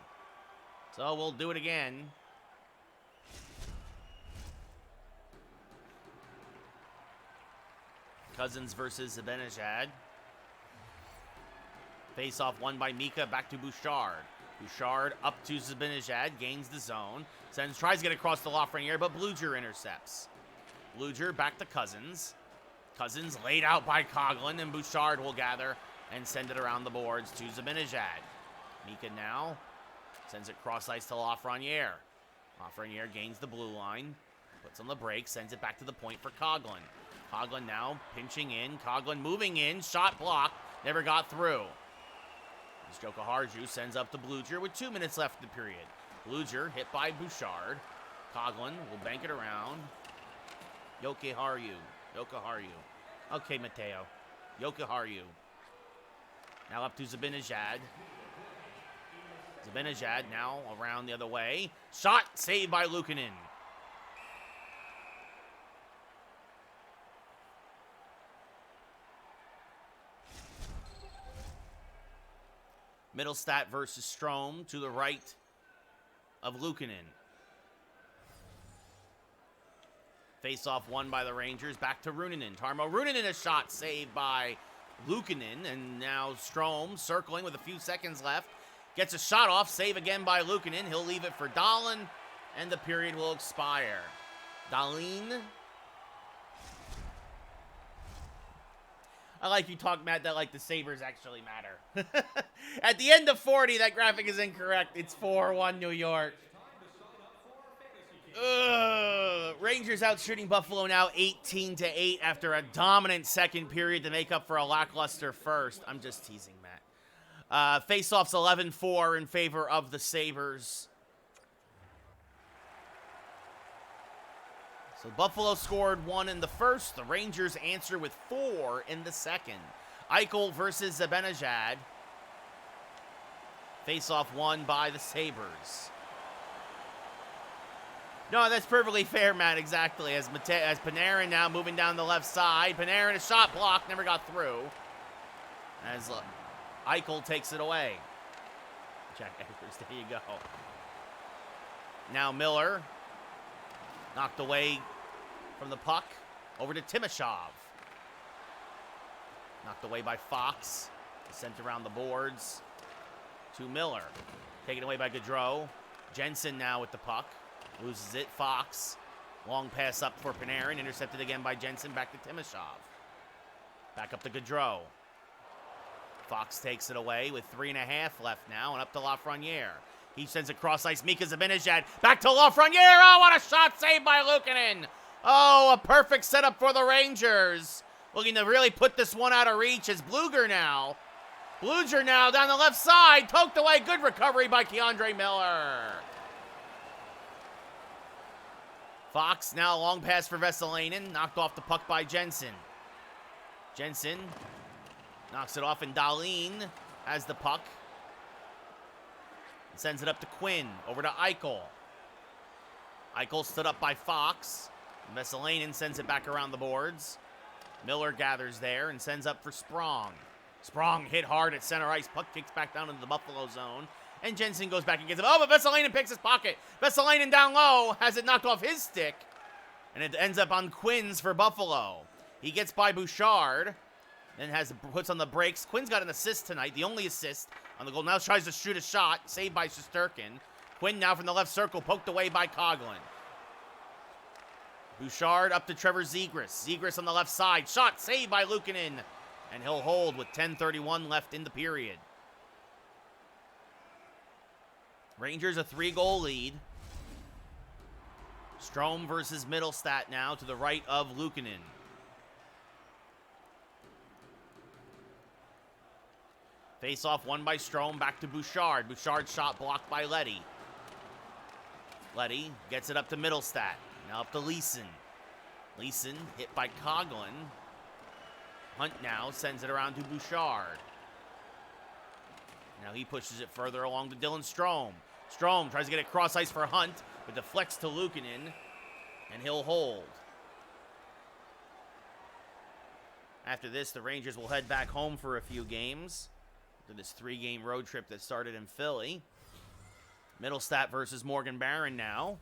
So we'll do it again. Cousins versus Zibanejad. Face-off won by Mika, back to Bouchard. Bouchard up to Zibanejad, gains the zone. Tries to get across the Lafreniere, but Bluger intercepts. Bluger back to Cousins. Cousins laid out by Coughlin, and Bouchard will gather and send it around the boards to Zibanejad. Mika now sends it cross ice to Lafreniere. Lafreniere gains the blue line, puts on the break, sends it back to the point for Coughlin. Coughlin now pinching in. Coughlin moving in. Shot blocked. Never got through. As Joka Harju sends up to Bluger with 2 minutes left in the period. Bluger hit by Bouchard. Coughlin will bank it around. Joka Harju. Okay, Mateo. Joka Harju. Now up to Zibanejad. Zibanejad now around the other way. Shot saved by Luukkonen. Middlestat versus Strome to the right of Luukkonen. Face-off won by the Rangers. Back to Reunanen. Tarmo Reunanen, a shot saved by Luukkonen. And now Strome circling with a few seconds left. Gets a shot off. Save again by Luukkonen. He'll leave it for Dahlin. And the period will expire. Dahlin. I like you talk, Matt, that like the Sabres actually matter. At the end of 40, that graphic is incorrect. It's 4-1 New York. Rangers out shooting Buffalo now 18-8 after a dominant second period to make up for a lackluster first. I'm just teasing, Matt. Face-offs 11-4 in favor of the Sabres. So Buffalo scored 1 in the first. The Rangers answer with 4 in the second. Eichel versus Zibanejad. Face-off won by the Sabres. No, that's perfectly fair, Matt, exactly. As Panarin now moving down the left side. Panarin, a shot block, never got through. As Eichel takes it away. Jack Eggers, there you go. Now Miller, knocked away from the puck, over to Timoshov. Knocked away by Fox, sent around the boards to Miller. Taken away by Gaudreau. Jensen now with the puck, loses it, Fox. Long pass up for Panarin, intercepted again by Jensen, back to Timoshov. Back up to Gaudreau. Fox takes it away with 3.5 left now, and up to Lafreniere. He sends it cross ice. Mika Zibanejad back to Lafreniere. Oh, what a shot saved by Luukkonen. Oh, a perfect setup for the Rangers. Looking to really put this one out of reach is Bluger now. Bluger now down the left side. Poked away. Good recovery by Keandre Miller. Fox now a long pass for Vesalainen. Knocked off the puck by Jensen. Jensen knocks it off, and Dahlin has the puck. Sends it up to Quinn. Over to Eichel. Eichel stood up by Fox. Vesalainen sends it back around the boards. Miller gathers there and sends up for Sprong. Sprong hit hard at center ice. Puck kicks back down into the Buffalo zone. And Jensen goes back and gets it. Oh, but Vesalainen picks his pocket. Vesalainen down low has it knocked off his stick. And it ends up on Quinn's for Buffalo. He gets by Bouchard. Then puts on the brakes. Quinn's got an assist tonight, the only assist on the goal. Now tries to shoot a shot, saved by Shesterkin. Quinn now from the left circle, poked away by Coghlan. Bouchard up to Trevor Zegras. Zegras on the left side, shot saved by Luukkonen. And he'll hold with 10:31 left in the period. Rangers a 3-goal lead. Strome versus Middlestat now to the right of Luukkonen. Face-off won by Strome, back to Bouchard. Bouchard's shot blocked by Leddy. Leddy gets it up to Middlestat. Now up to Leeson. Leeson hit by Coghlan. Hunt now sends it around to Bouchard. Now he pushes it further along to Dylan Strome. Strome tries to get it cross ice for Hunt, but deflects to Luukkonen, and he'll hold. After this, the Rangers will head back home for a few games. This 3-game road trip that started in Philly. Middlestat versus Morgan Barron now.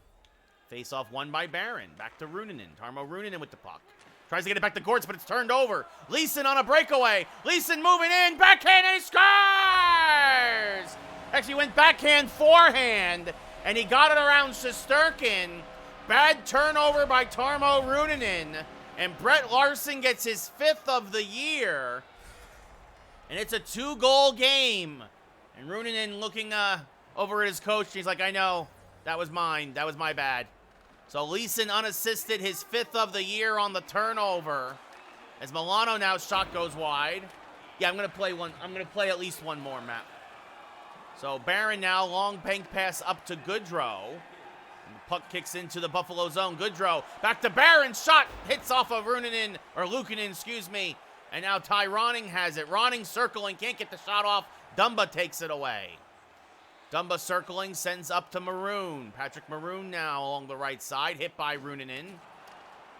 Face-off won by Barron. Back to Ruunanen. Tarmo Ruunanen with the puck. Tries to get it back to Gortz, but it's turned over. Leeson on a breakaway. Leeson moving in. Backhand, and he scores! Actually went backhand, forehand, and he got it around Shesterkin. Bad turnover by Tarmo Ruunanen. And Brett Larson gets his 5th of the year. And it's a 2-goal game. And Ruunanen looking over at his coach. He's like, I know. That was mine. That was my bad. So Leeson unassisted, his 5th of the year on the turnover. As Milano now shot goes wide. Yeah, I'm going to play one. I'm going to play at least one more, Matt. So Barron now, long bank pass up to Gaudreau. And the puck kicks into the Buffalo zone. Gaudreau back to Barron. Shot hits off of Ruunanen, or Luukkonen, excuse me. And now Ty Ronning has it. Ronning circling, can't get the shot off. Dumba takes it away. Dumba circling, sends up to Maroon. Patrick Maroon now along the right side, hit by Ruunanen.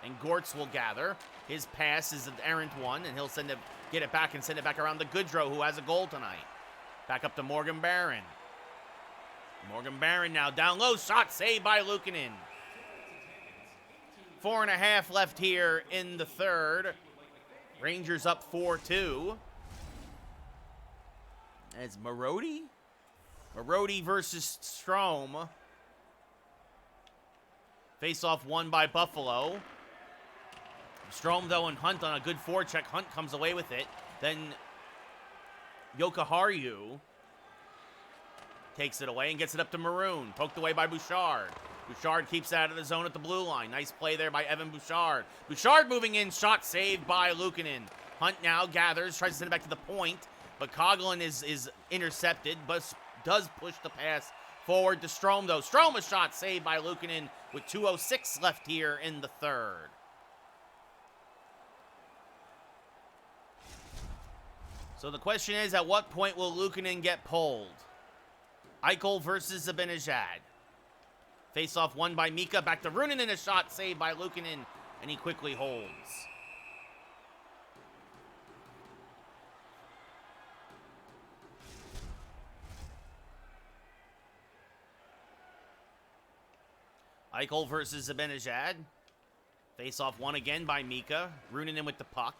And Gortz will gather. His pass is an errant one, and he'll get it back and send it back around to Gaudreau, who has a goal tonight. Back up to Morgan Barron. Morgan Barron now down low, shot saved by Luukkonen. 4.5 left here in the third. Rangers up 4-2. It's Marody? Marody versus Strome. Face-off won by Buffalo. Strome, though, and Hunt on a good forecheck. Hunt comes away with it. Then Jokiharju takes it away and gets it up to Maroon. Poked away by Bouchard. Bouchard keeps it out of the zone at the blue line. Nice play there by Evan Bouchard. Bouchard moving in. Shot saved by Luukkonen. Hunt now gathers. Tries to send it back to the point. But Coghlan is intercepted. But does push the pass forward to Strome, though. Strome, a shot saved by Luukkonen with 2:06 left here in the third. So the question is, at what point will Luukkonen get pulled? Eichel versus Zibanejad. Face-off won by Mika. Back to Ruunanen. A shot saved by Luukkonen, and he quickly holds. Eichel versus Zibanejad. Face-off won again by Mika. Ruunanen with the puck.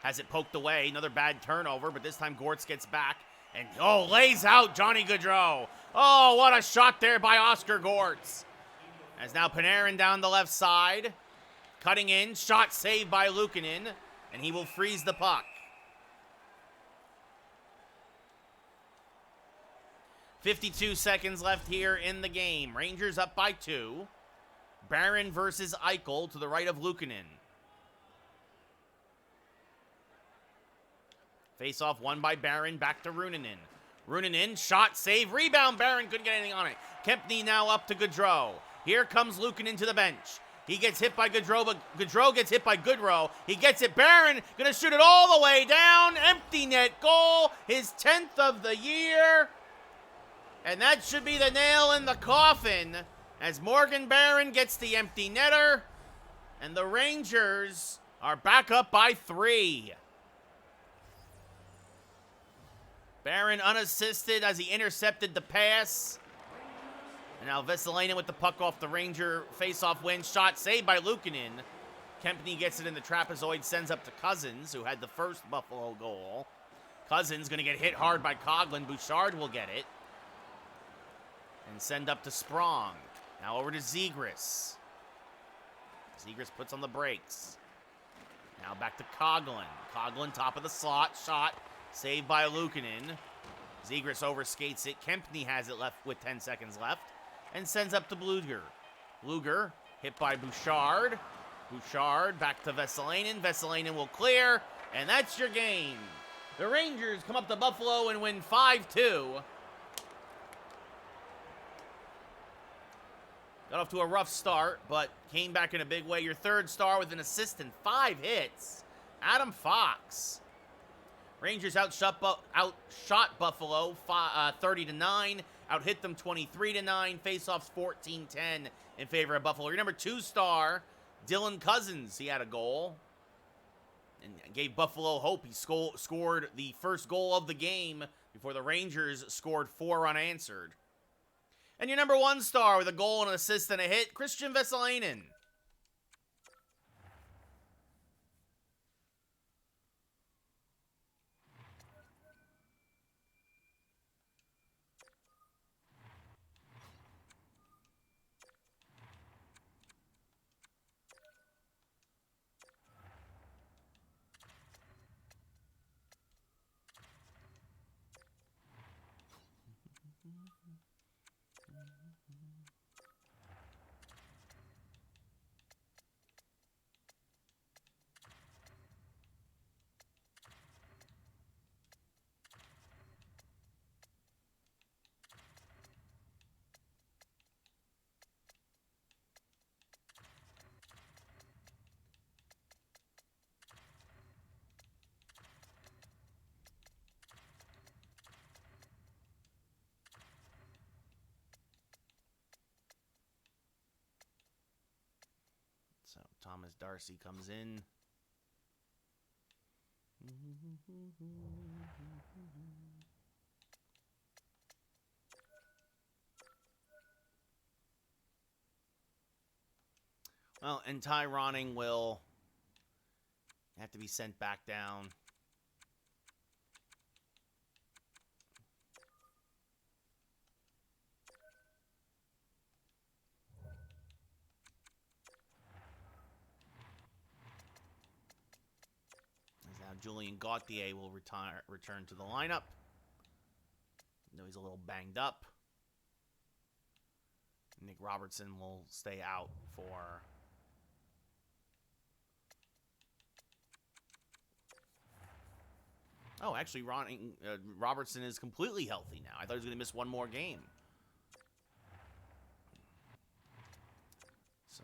Has it poked away. Another bad turnover, but this time Gortz gets back. And, lays out Johnny Gaudreau. Oh, what a shot there by Oscar Gortz. As now Panarin down the left side. Cutting in. Shot saved by Luukkonen. And he will freeze the puck. 52 seconds left here in the game. Rangers up by 2. Barron versus Eichel to the right of Luukkonen. Face-off won by Barron, back to Ruunanen. Ruunanen, shot, save, rebound. Barron couldn't get anything on it. Kempny now up to Gaudreau. Here comes Luukkonen to the bench. He gets hit by Gaudreau, but Gaudreau gets hit by Goodrow. He gets it. Barron gonna shoot it all the way down. Empty net goal. His 10th of the year. And that should be the nail in the coffin as Morgan Barron gets the empty netter. And the Rangers are back up by 3. Barron unassisted as he intercepted the pass. And now Vesalainen with the puck off the Ranger face-off win. Shot saved by Luukkonen. Kempny gets it in the trapezoid, sends up to Cousins, who had the first Buffalo goal. Cousins going to get hit hard by Coghlan. Bouchard will get it. And send up to Sprong. Now over to Zegras. Zegras puts on the brakes. Now back to Coghlan. Coghlan top of the slot. Shot. Saved by Luukkonen. Zegras overskates it. Kempny has it left with 10 seconds left. And sends up to Bluger. Bluger hit by Bouchard. Bouchard back to Vesalainen. Vesalainen will clear. And that's your game. The Rangers come up to Buffalo and win 5-2. Got off to a rough start, but came back in a big way. Your third star with an assist and 5 hits. Adam Fox. Rangers outshot Buffalo 30-9. Outhit them 23-9. Faceoffs 14-10 in favor of Buffalo. Your number 2 star, Dylan Cousins. He had a goal and gave Buffalo hope. He scored the first goal of the game before the Rangers scored 4 unanswered. And your number 1 star with a goal and an assist and a hit, Christian Vesalainen. So Thomas Darcy comes in. Well, and Ty Ronning will have to be sent back down. Julien Gauthier will return to the lineup. Though he's a little banged up. Nick Robertson will stay out for... Oh, actually, Robertson is completely healthy now. I thought he was going to miss one more game. So...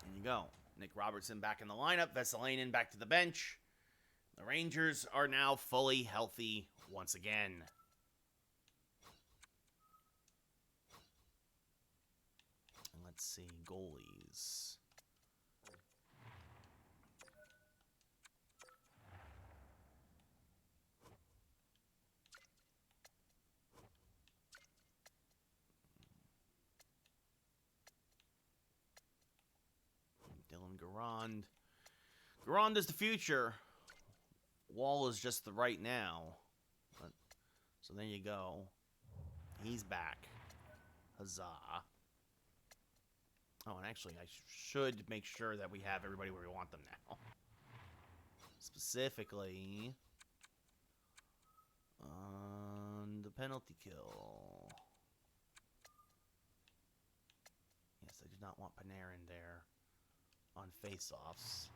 There you go. Nick Robertson back in the lineup. Vesalainen back to the bench. The Rangers are now fully healthy once again. Let's see, goalies. Dylan Garand. Garand is the future. Wall is just the right now. But, so there you go. He's back. Huzzah. Oh, and actually, I should make sure that we have everybody where we want them now. Specifically, on the penalty kill. Yes, I do not want Panarin there on face-offs.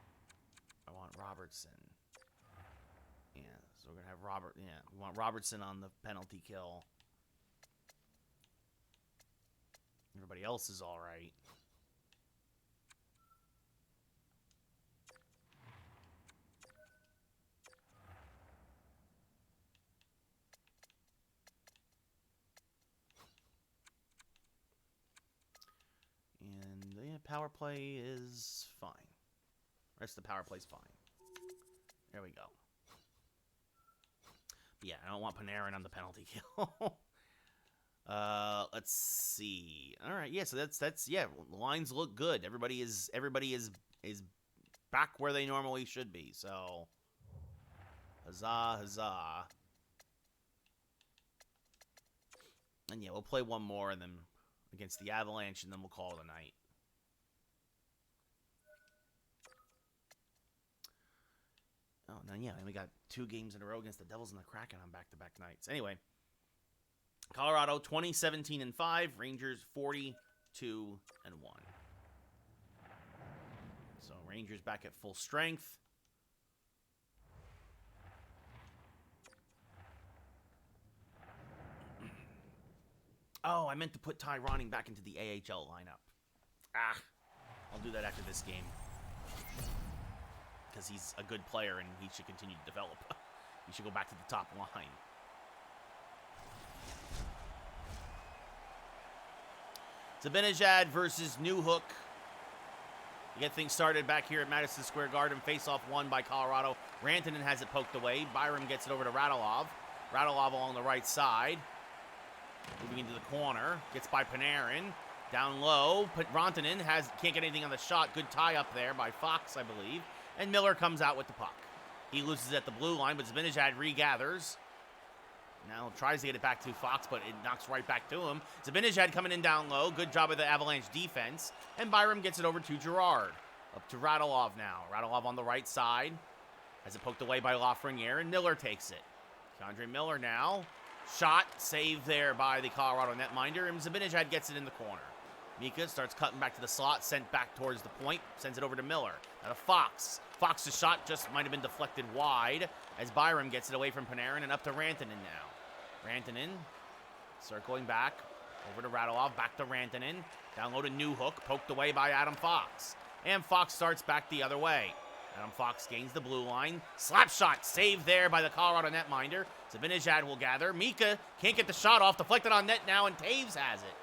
I want Robertson. Yeah, so we're going to have Robert. Yeah, we want Robertson on the penalty kill. Everybody else is all right. And yeah, power play is fine. The rest of the power play is fine. There we go. But yeah, I don't want Panarin on the penalty kill. Let's see. All right, yeah. So that's yeah. The lines look good. Everybody is back where they normally should be. So, huzzah, huzzah. And yeah, we'll play one more and then against the Avalanche, and then we'll call it a night. Oh, no, yeah, and we got 2 games in a row against the Devils and the Kraken on back-to-back nights. Anyway, Colorado 20-17-5, Rangers 42-1. So Rangers back at full strength. Oh, I meant to put Ty Ronning back into the AHL lineup. I'll do that after this game. Because he's a good player and he should continue to develop. He should go back to the top line. Zibanejad versus Newhook. To get things started back here at Madison Square Garden. Face-off won by Colorado. Rantanen has it poked away. Byram gets it over to Radulov. Radulov along the right side. Moving into the corner. Gets by Panarin. Down low. Rantanen can't get anything on the shot. Good tie up there by Fox, I believe. And Miller comes out with the puck. He loses at the blue line, but Zibanejad regathers. Now tries to get it back to Fox, but it knocks right back to him. Zibanejad coming in down low. Good job of the Avalanche defense. And Byram gets it over to Girard. Up to Radulov now. Radulov on the right side. Has it poked away by Lafreniere, and Miller takes it. K'Andre Miller now. Shot, save there by the Colorado netminder, and Zibanejad gets it in the corner. Mika starts cutting back to the slot, sent back towards the point, sends it over to Miller. Now to Fox. Fox's shot just might have been deflected wide as Byram gets it away from Panarin and up to Rantanen now. Rantanen circling back over to Radulov, back to Rantanen. Down low to Newhook, poked away by Adam Fox. And Fox starts back the other way. Adam Fox gains the blue line. Slap shot, saved there by the Colorado netminder. Zibanejad will gather. Mika can't get the shot off, deflected on net now, and Taves has it.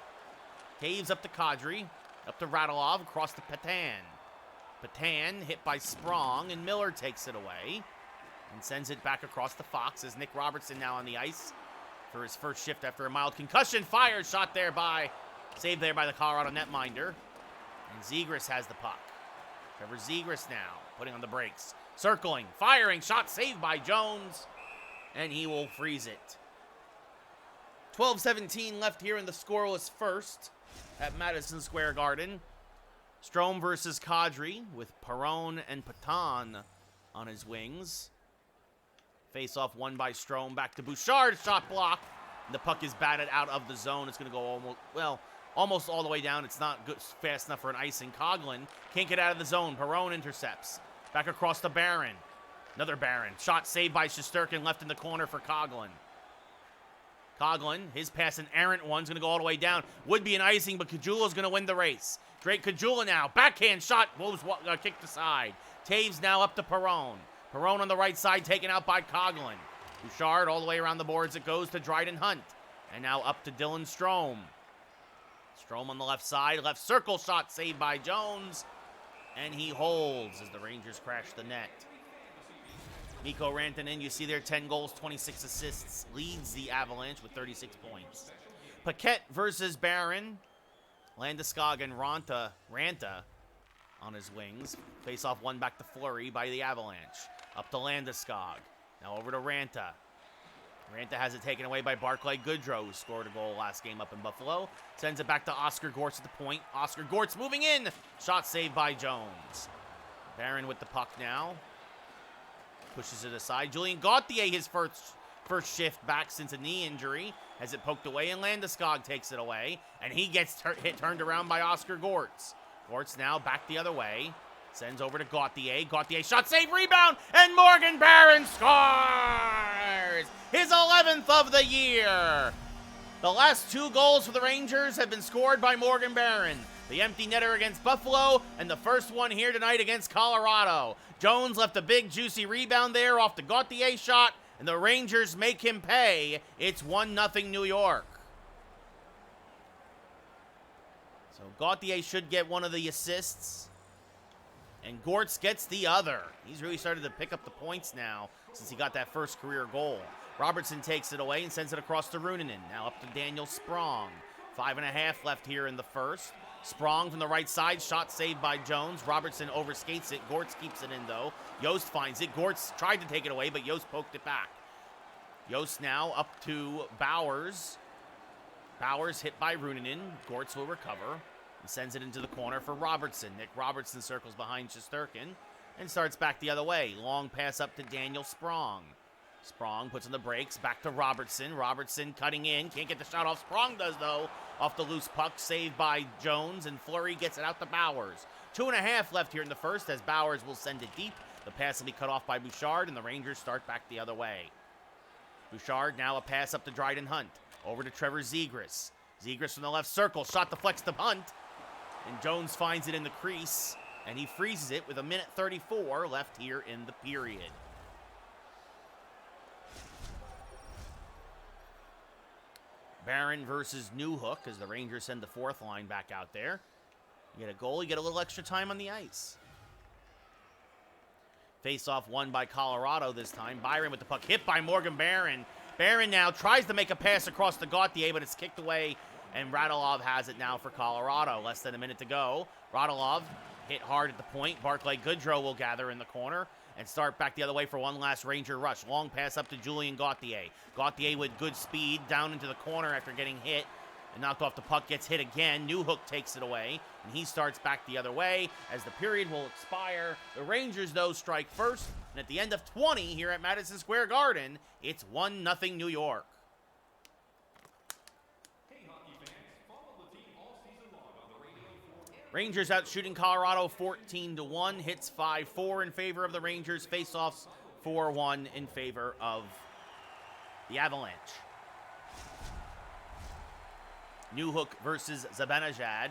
Taves up to Kadri, up to Radulov, across to Patan. Patan hit by Sprong, and Miller takes it away and sends it back across to Fox as Nick Robertson now on the ice for his first shift after a mild concussion. Fire shot there saved there by the Colorado netminder. And Zegras has the puck. Trevor Zegras now putting on the brakes. Circling, firing, shot saved by Jones. And he will freeze it. 12-17 left here in the scoreless first at Madison Square Garden. Strome versus Kadri with Perron and Patan on his wings. Face-off won by Strome. Back to Bouchard. Shot blocked. And the puck is batted out of the zone. It's going to go almost all the way down. It's not good, fast enough for an icing. Coughlin can't get out of the zone. Perron intercepts. Back across to Barron. Another Barron. Shot saved by Shesterkin, left in the corner for Coughlin. Coughlin, his pass, an errant one's going to go all the way down. Would be an icing, but Caggiula's going to win the race. Drake Caggiula now. Backhand shot. Wolves kicked aside. Taves now up to Perron. Perron on the right side, taken out by Coughlin. Bouchard all the way around the boards. It goes to Dryden Hunt. And now up to Dylan Strome. Strome on the left side. Left circle shot saved by Jones. And he holds as the Rangers crash the net. Mikko Rantanen, you see there, 10 goals, 26 assists, leads the Avalanche with 36 points. Paquette versus Barron. Landeskog and Ranta on his wings. Face off one back to Fleury by the Avalanche. Up to Landeskog. Now over to Ranta. Ranta has it taken away by Barclay Goodrow, who scored a goal last game up in Buffalo. Sends it back to Oscar Gortz at the point. Oscar Gortz moving in. Shot saved by Jones. Barron with the puck now. Pushes it aside. Julien Gauthier, his first shift back since a knee injury. Has it poked away, and Landeskog takes it away. And he gets turned around by Oscar Gortz. Gortz now back the other way. Sends over to Gauthier. Gauthier shot, save, rebound, and Morgan Barron scores! His 11th of the year. The last 2 goals for the Rangers have been scored by Morgan Barron. The empty netter against Buffalo, and the first one here tonight against Colorado. Jones left a big, juicy rebound there off the Gauthier shot, and the Rangers make him pay. It's 1-0 New York. So Gauthier should get one of the assists, and Gortz gets the other. He's really started to pick up the points now since he got that first career goal. Robertson takes it away and sends it across to Runanen. Now up to Daniel Sprong. 5.5 left here in the first. Sprong from the right side, shot saved by Jones. Robertson overskates it. Gortz keeps it in, though. Yost finds it. Gortz tried to take it away, but Yost poked it back. Yost now up to Bowers. Bowers hit by Runanen. Gortz will recover and sends it into the corner for Robertson. Nick Robertson circles behind Shesterkin and starts back the other way. Long pass up to Daniel Sprong. Sprong puts on the brakes, back to Robertson. Robertson cutting in, can't get the shot off. Sprong does, though, off the loose puck, saved by Jones, and Fleury gets it out to Bowers. 2.5 left here in the first, as Bowers will send it deep. The pass will be cut off by Bouchard, and the Rangers start back the other way. Bouchard now a pass up to Dryden Hunt. Over to Trevor Zegras. Zegras from the left circle, shot deflects to Hunt, and Jones finds it in the crease, and he freezes it with 1:34 left here in the period. Barron versus Newhook as the Rangers send the 4th line back out there. You get a goal, you get a little extra time on the ice. Face-off won by Colorado this time. Byron with the puck, hit by Morgan Barron. Barron now tries to make a pass across to Gauthier, but it's kicked away, and Radulov has it now for Colorado. Less than a minute to go. Radulov hit hard at the point. Barclay Goodrow will gather in the corner and start back the other way for one last Ranger rush. Long pass up to Julien Gauthier. Gauthier with good speed down into the corner after getting hit and knocked off the puck, gets hit again. Newhook takes it away, and he starts back the other way as the period will expire. The Rangers, though, strike first, and at the end of 20 here at Madison Square Garden, it's 1-0 New York. Rangers out shooting Colorado 14-1. Hits 5-4 in favor of the Rangers. Face-offs 4-1 in favor of the Avalanche. Newhook versus Zibanejad.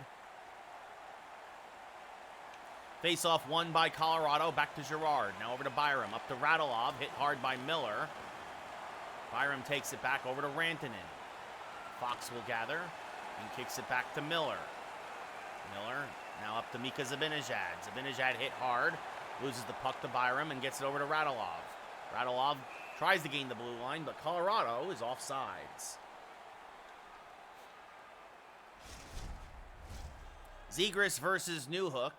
Face-off won by Colorado. Back to Girard. Now over to Byram. Up to Radulov. Hit hard by Miller. Byram takes it back over to Rantanen. Fox will gather and kicks it back to Miller. Miller now up to Mika Zibanejad. Zibanejad hit hard, loses the puck to Byram, and gets it over to Radulov. Radulov tries to gain the blue line, but Colorado is offsides. Zegras versus Newhook.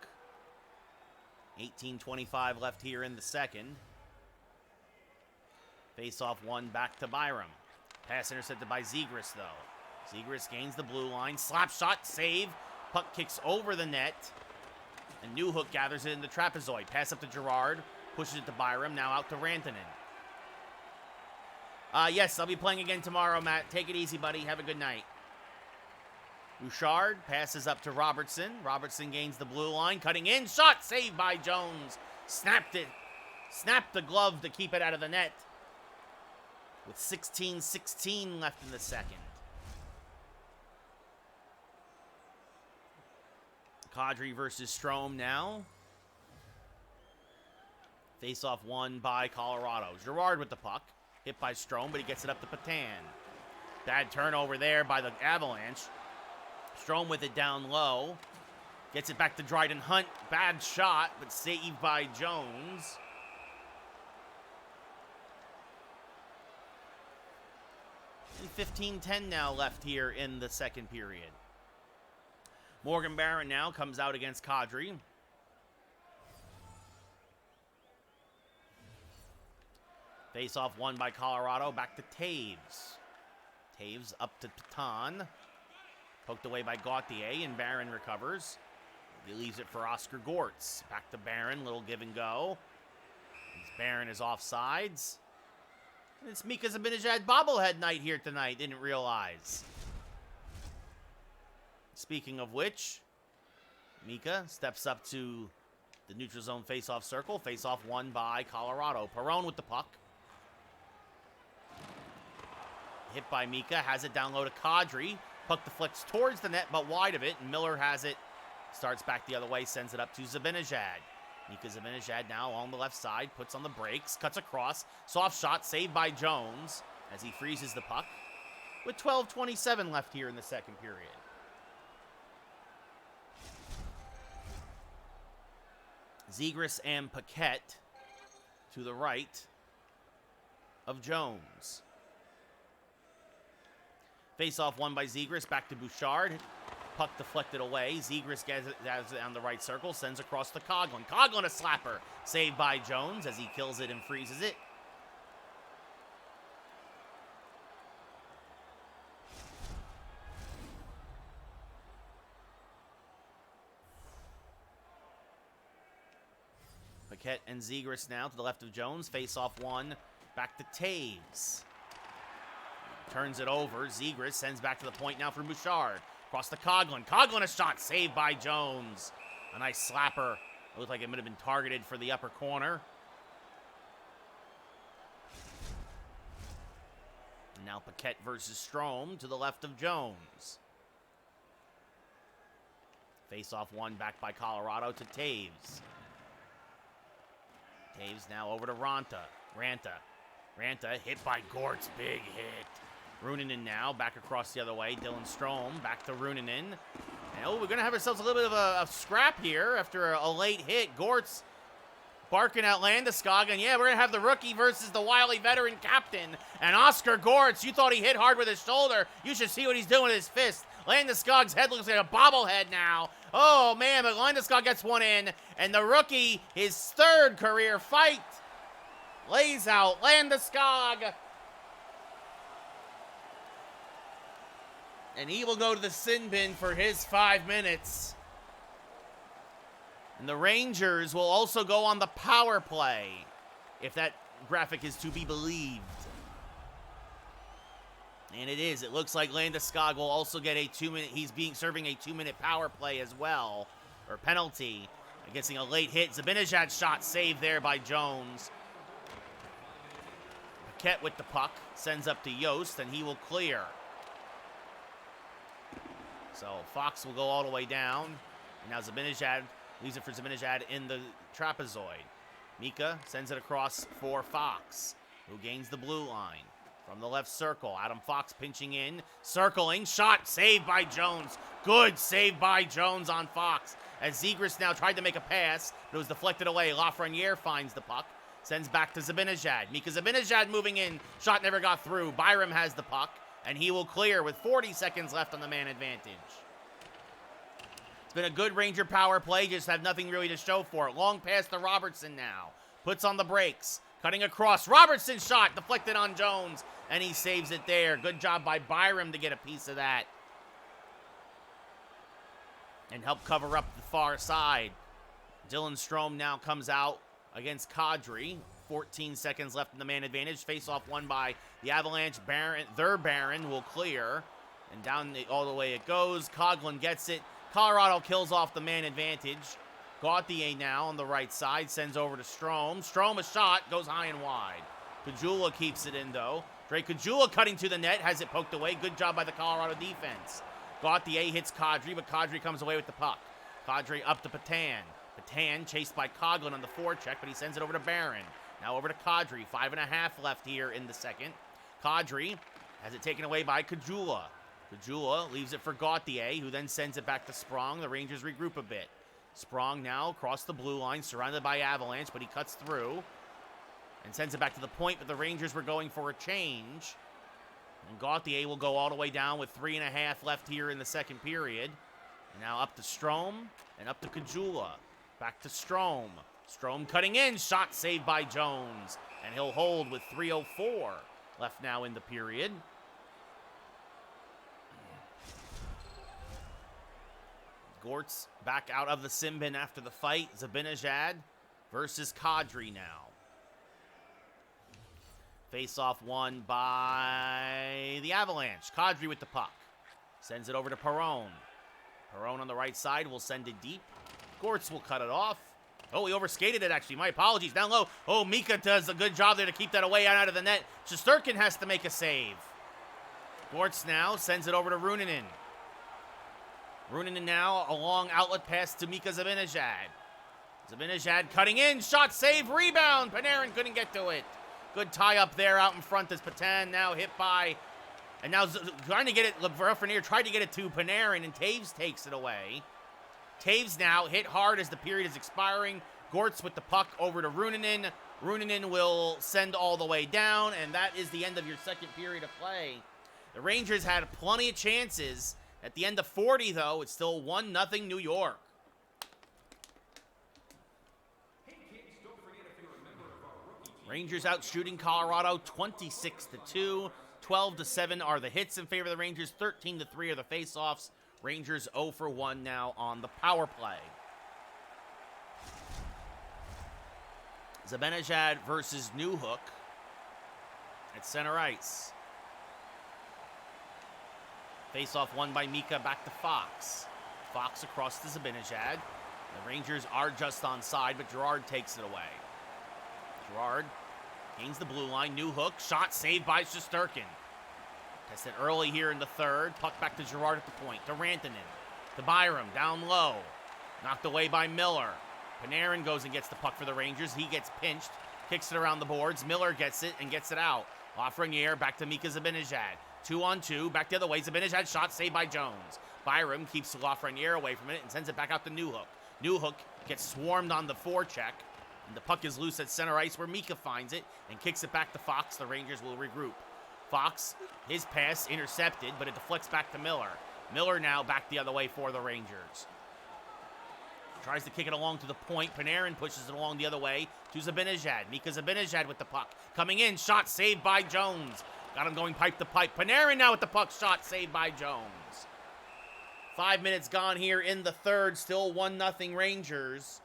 18:25 left here in the second. Face-off one back to Byram. Pass intercepted by Zegras, though. Zegras gains the blue line. Slap shot, save. Puck kicks over the net, and Newhook gathers it in the trapezoid. Pass up to Girard, pushes it to Byram, now out to Rantanen. Yes, I'll be playing again tomorrow, Matt. Take it easy, buddy. Have a good night. Bouchard passes up to Robertson. Robertson gains the blue line, cutting in. Shot saved by Jones. Snapped the glove to keep it out of the net. With 16:16 left in the second. Kadri versus Strome now. Face-off won by Colorado. Girard with the puck. Hit by Strome, but he gets it up to Patan. Bad turnover there by the Avalanche. Strome with it down low. Gets it back to Dryden Hunt. Bad shot, but saved by Jones. And 15-10 now left here in the second period. Morgan Barron now comes out against Kadri. Face-off won by Colorado. Back to Taves. Taves up to Patan. Poked away by Gauthier, and Barron recovers. He leaves it for Oscar Gortz. Back to Barron, little give and go. Barron is offsides. And it's Mika Zibanejad bobblehead night here tonight, didn't realize. Speaking of which, Mika steps up to the neutral zone face-off circle. Face-off won by Colorado. Perron with the puck. Hit by Mika, has it down low to Kadri. Puck deflects towards the net, but wide of it, and Miller has it. Starts back the other way, sends it up to Zibanejad. Mika Zibanejad now on the left side, puts on the brakes, cuts across. Soft shot, saved by Jones as he freezes the puck. With 12:27 left here in the second period. Zegras and Paquette to the right of Jones. Face-off won by Zegras, back to Bouchard. Puck deflected away. Zegras gets it on the right circle, sends across to Coughlin. Coughlin a slapper, saved by Jones as he kills it and freezes it. Paquette and Zegras now to the left of Jones. Face-off one, back to Taves. Turns it over. Zegras sends back to the point now for Bouchard. Across to Coughlin. Coughlin a shot, saved by Jones. A nice slapper. It looked like it might have been targeted for the upper corner. And now Paquette versus Strome to the left of Jones. Face-off one back by Colorado to Taves. Taves now over to Ranta hit by Gortz. Big hit. Runanen now back across the other way. Dylan Strome back to Runanen. And, we're going to have ourselves a little bit of a scrap here after a late hit. Gortz barking at Landeskog. And, yeah, we're going to have the rookie versus the wily veteran captain. And Oscar Gortz, you thought he hit hard with his shoulder. You should see what he's doing with his fist. Landeskog's head looks like a bobblehead now. Oh, man, but Landeskog gets one in. And the rookie, his third career fight, lays out Landeskog. And he will go to the sin bin for his 5 minutes. And the Rangers will also go on the power play, if that graphic is to be believed. And it is. It looks like Landeskog will also get a 2-minute. He's serving a 2-minute power play as well, or penalty, against a late hit. Zibanejad shot saved there by Jones. Paquette with the puck sends up to Yost, and he will clear. So Fox will go all the way down. And now Zibanejad leaves it for Zibanejad in the trapezoid. Mika sends it across for Fox, who gains the blue line. From the left circle, Adam Fox pinching in, circling, shot, saved by Jones. Good save by Jones on Fox. As Zegras now tried to make a pass, but it was deflected away. Lafreniere finds the puck, sends back to Zibanejad. Mika Zibanejad moving in, shot never got through. Byram has the puck, and he will clear with 40 seconds left on the man advantage. It's been a good Ranger power play, just have nothing really to show for it. Long pass to Robertson now. Puts on the brakes, cutting across. Robertson's shot deflected on Jones, and he saves it there. Good job by Byram to get a piece of that and help cover up the far side. Dylan Strome now comes out against Kadri. 14 seconds left in the man advantage. Face-off won by the Avalanche. Their Baron will clear. And down all the way it goes. Coughlin gets it. Colorado kills off the man advantage. Gauthier now on the right side. Sends over to Strome. Strome a shot. Goes high and wide. Kajula keeps it in, though. Drake Kajula cutting to the net. Has it poked away. Good job by the Colorado defense. Gauthier hits Kadri, but Kadri comes away with the puck. Kadri up to Patan. Patan chased by Coughlin on the forecheck, but he sends it over to Barron. Now over to Kadri. 5.5 left here in the second. Kadri has it taken away by Kajula. Kajula leaves it for Gauthier, who then sends it back to Sprong. The Rangers regroup a bit. Sprong now across the blue line, surrounded by Avalanche, but he cuts through and sends it back to the point, but the Rangers were going for a change. And Gauthier will go all the way down with 3.5 left here in the second period. And now up to Strome and up to Kajula. Back to Strome. Strome cutting in, shot saved by Jones. And he'll hold with 3:04 left now in the period. Gortz back out of the sim bin after the fight. Zibanejad versus Kadri now. Face-off won by the Avalanche. Kadri with the puck. Sends it over to Perron. Perron on the right side will send it deep. Gortz will cut it off. Oh, he overskated it, actually. My apologies. Down low. Oh, Mika does a good job there to keep that away out of the net. Shesterkin has to make a save. Gortz now sends it over to Runanen. Runanen now a long outlet pass to Mika Zibanejad. Zibanejad cutting in. Shot, save, rebound. Panarin couldn't get to it. Good tie up there out in front as Patan now hit by. And now trying to get it. Lafreniere tried to get it to Panarin, and Taves takes it away. Taves now hit hard as the period is expiring. Gortz with the puck over to Runanen. Runanen will send all the way down, and that is the end of your second period of play. The Rangers had plenty of chances. At the end of 40, though, it's still 1-0 New York. Rangers out shooting Colorado 26-2. 12-7 are the hits in favor of the Rangers. 13-3 are the faceoffs. Rangers 0 for 1 now on the power play. Zibanejad versus Newhook at center ice. Face-off won by Mika, back to Fox. Fox across to Zibanejad. The Rangers are just onside, but Girard takes it away. Girard gains the blue line. Newhook, shot saved by Shesterkin. Tested early here in the third. Puck back to Girard at the point. To Rantanen. To Byram, down low. Knocked away by Miller. Panarin goes and gets the puck for the Rangers. He gets pinched. Kicks it around the boards. Miller gets it and gets it out. Lafreniere back to Mika Zibanejad. 2-on-2, back the other way. Zibanejad shot saved by Jones. Byram keeps Lafreniere away from it and sends it back out to Newhook. Newhook gets swarmed on the forecheck, and the puck is loose at center ice where Mika finds it and kicks it back to Fox. The Rangers will regroup. Fox, his pass intercepted, but it deflects back to Miller. Miller now back the other way for the Rangers. Tries to kick it along to the point. Panarin pushes it along the other way to Zibanejad. Mika Zibanejad with the puck. Coming in, shot saved by Jones. Got him going pipe to pipe. Panarin now with the puck, shot saved by Jones. 5 minutes gone here in the third. Still 1-0 Rangers.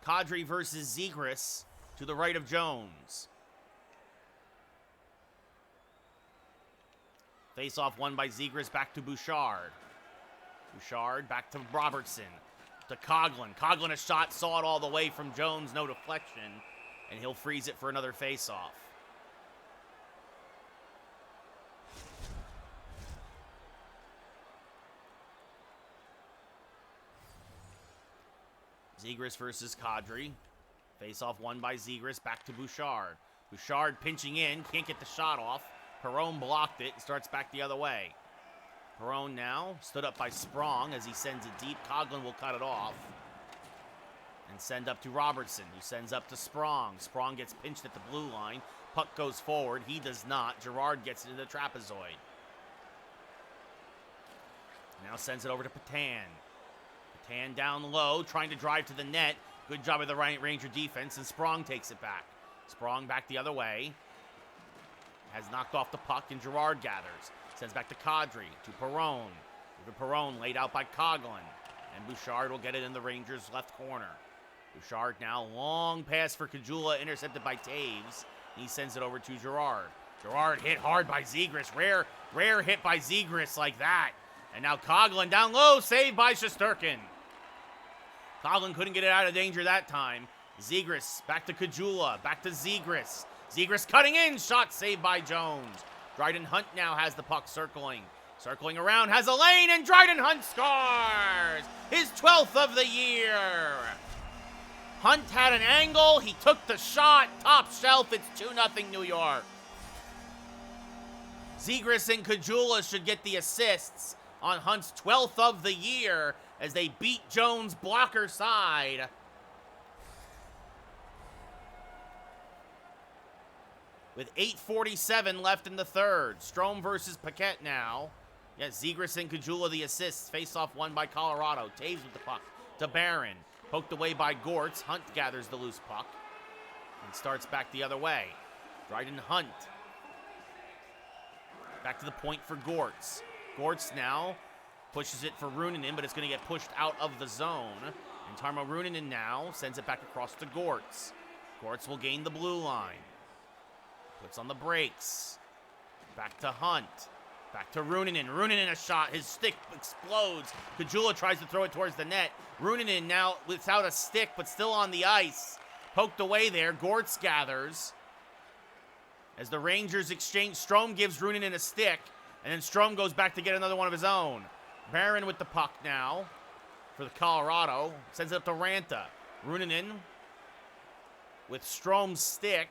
Kadri versus Zegras to the right of Jones. Face-off won by Zegras, back to Bouchard. Bouchard back to Robertson. To Coghlan. Coghlan a shot, saw it all the way from Jones, no deflection. And he'll freeze it for another face-off. Zegras versus Kadri. Face-off won by Zegras, back to Bouchard. Bouchard pinching in, can't get the shot off. Perron blocked it and starts back the other way. Perron now stood up by Sprong as he sends it deep. Coghlan will cut it off and send up to Robertson, who sends up to Sprong. Sprong gets pinched at the blue line. Puck goes forward. He does not. Girard gets it into the trapezoid. Now sends it over to Patan. Patan down low, trying to drive to the net. Good job of the Ranger defense, and Sprong takes it back. Sprong back the other way. Has knocked off the puck, and Girard gathers. Sends back to Kadri, to Perron. To Perron, laid out by Coghlan. And Bouchard will get it in the Rangers' left corner. Bouchard now, long pass for Kajula, intercepted by Taves. He sends it over to Girard. Girard hit hard by Zegras. Rare hit by Zegras like that. And now Coghlan down low, saved by Shesterkin. Coghlan couldn't get it out of danger that time. Zegras back to Kajula, back to Zegras. Zegras cutting in, shot saved by Jones. Dryden Hunt now has the puck circling. Circling around, has a lane, and Dryden Hunt scores! His 12th of the year! Hunt had an angle, he took the shot, top shelf, it's 2-0 New York. Zegras and Kajula should get the assists on Hunt's 12th of the year as they beat Jones blocker side. With 8:47 left in the third. Strome versus Paquette now. Yes, Zegras and Kajula the assists. Face-off won by Colorado. Taves with the puck to Barron. Poked away by Gortz. Hunt gathers the loose puck and starts back the other way. Dryden Hunt. Back to the point for Gortz. Gortz now pushes it for Runanen, but it's going to get pushed out of the zone. And Tarmo Runanen now sends it back across to Gortz. Gortz will gain the blue line. Puts on the brakes. Back to Hunt. Back to Runanen. Runanen a shot. His stick explodes. Kajula tries to throw it towards the net. Runanen now without a stick, but still on the ice. Poked away there. Gortz gathers. As the Rangers exchange, Strome gives Runanen a stick, and then Strome goes back to get another one of his own. Barron with the puck now for the Colorado. Sends it up to Ranta. Runanen with Strome's stick.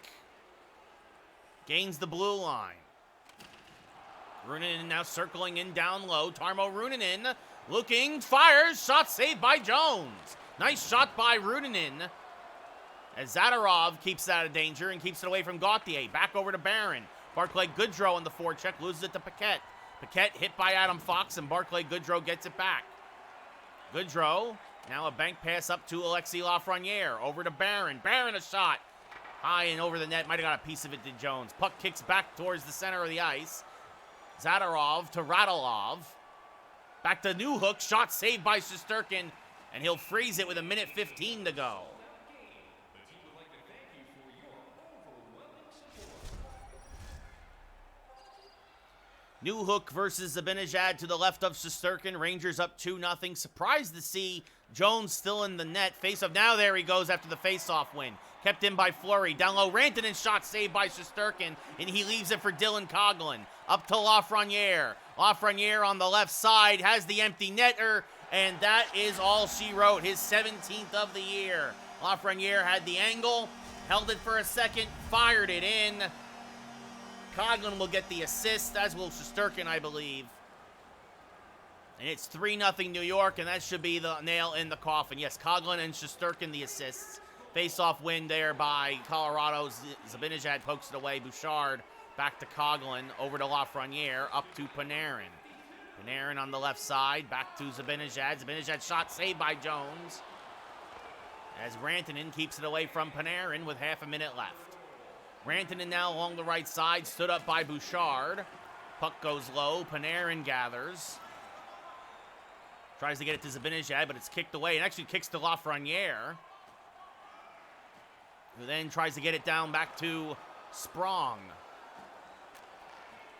Gains the blue line. Runanen now circling in down low. Tarmo Runanen looking, fires, shot saved by Jones. Nice shot by Runanen as Zadarov keeps it out of danger and keeps it away from Gauthier. Back over to Barron. Barclay Goodrow on the forecheck, loses it to Paquette. Paquette hit by Adam Fox, and Barclay Goodrow gets it back. Goodrow, now a bank pass up to Alexis Lafreniere. Over to Barron. Barron a shot. High and over the net. Might have got a piece of it to Jones. Puck kicks back towards the center of the ice. Zadarov to Radulov. Back to Newhook. Shot saved by Shesterkin. And he'll freeze it with 1:15 to go. Newhook versus Zibanejad to the left of Shesterkin. Rangers up 2-0. Surprised to see Jones still in the net. Face-off. Now there he goes after the face-off win. Kept in by Fleury. Down low, Rantanen shot saved by Shesterkin, and he leaves it for Dylan Coghlan. Up to Lafreniere. Lafreniere on the left side has the empty netter, and that is all she wrote. His 17th of the year. Lafreniere had the angle, held it for a second, fired it in. Coghlan will get the assist, as will Shesterkin, I believe. And it's 3-0 New York, and that should be the nail in the coffin. Yes, Coghlan and Shesterkin the assists. Face-off win there by Colorado. Zibanejad pokes it away. Bouchard back to Coghlan. Over to Lafreniere. Up to Panarin. Panarin on the left side. Back to Zibanejad. Zibanejad shot saved by Jones. As Rantanen keeps it away from Panarin with half a minute left. Rantanen now along the right side. Stood up by Bouchard. Puck goes low. Panarin gathers. Tries to get it to Zibanejad, but it's kicked away. And actually kicks to Lafreniere, who then tries to get it down back to Sprong.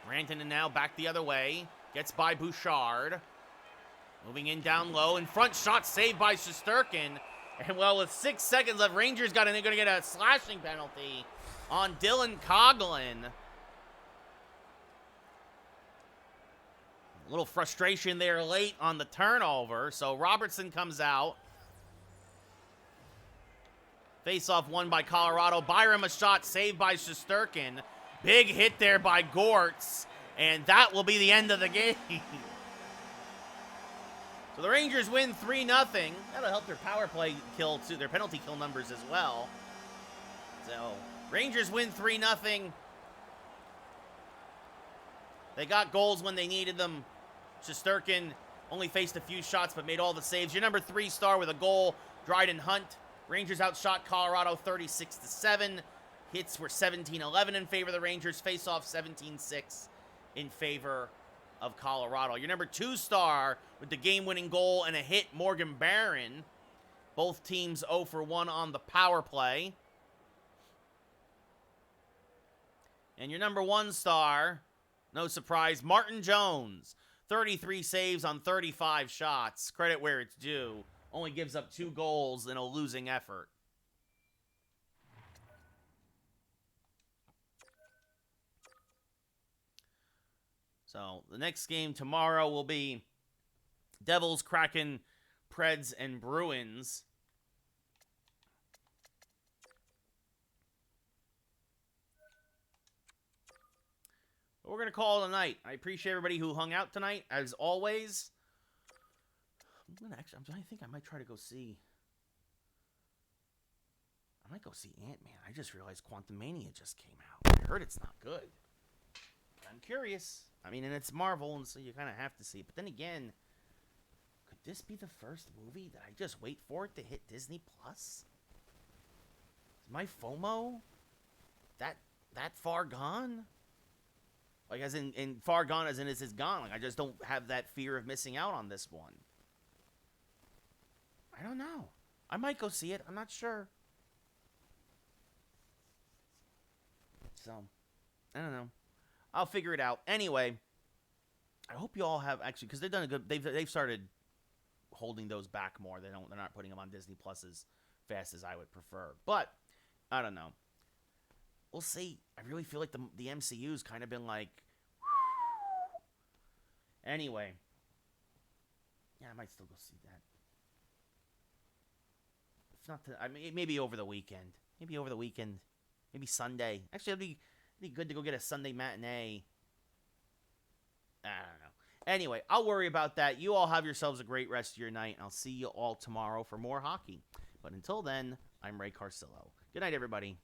Rantanen now back the other way. Gets by Bouchard. Moving in down low. In front, shot saved by Shesterkin. And well, with 6 seconds left, Rangers they're going to get a slashing penalty on Dylan Coghlan. A little frustration there late on the turnover. So Robertson comes out. Face-off won by Colorado. Byram a shot saved by Shesterkin. Big hit there by Gortz. And that will be the end of the game. So the Rangers win 3-0. That'll help their power play kill, too. Their penalty kill numbers as well. So Rangers win 3-0. They got goals when they needed them. Shesterkin only faced a few shots but made all the saves. Your number 3 star with a goal, Dryden Hunt. Rangers outshot Colorado 36-7. Hits were 17-11 in favor of the Rangers. Face-off 17-6 in favor of Colorado. Your number 2 star with the game-winning goal and a hit, Morgan Barron. Both teams 0 for 1 on the power play. And your number 1 star, no surprise, Martin Jones. 33 saves on 35 shots. Credit where it's due. Only gives up 2 goals in a losing effort. So the next game tomorrow will be Devils, Kraken, Preds, and Bruins. But we're going to call it a night. I appreciate everybody who hung out tonight, as always. I think I might try to go see... I might go see Ant-Man. I just realized Quantumania just came out. I heard it's not good. I'm curious. I mean, and it's Marvel, and so you kind of have to see it. But then again, could this be the first movie that I just wait for it to hit Disney Plus? Is my FOMO that far gone? Like, as in far gone, as in it's gone. Like, I just don't have that fear of missing out on this one. I don't know. I might go see it. I'm not sure. So, I don't know. I'll figure it out. Anyway, I hope you all have actually, because they've done a good. They've started holding those back more. They're not putting them on Disney Plus as fast as I would prefer. But I don't know. We'll see. I really feel like the MCU's kind of been like. Anyway, yeah, I might still go see that. If not, I mean, maybe over the weekend. Maybe Sunday. Actually, it'd be good to go get a Sunday matinee. I don't know. Anyway, I'll worry about that. You all have yourselves a great rest of your night, and I'll see you all tomorrow for more hockey. But until then, I'm Ray Carsillo. Good night, everybody.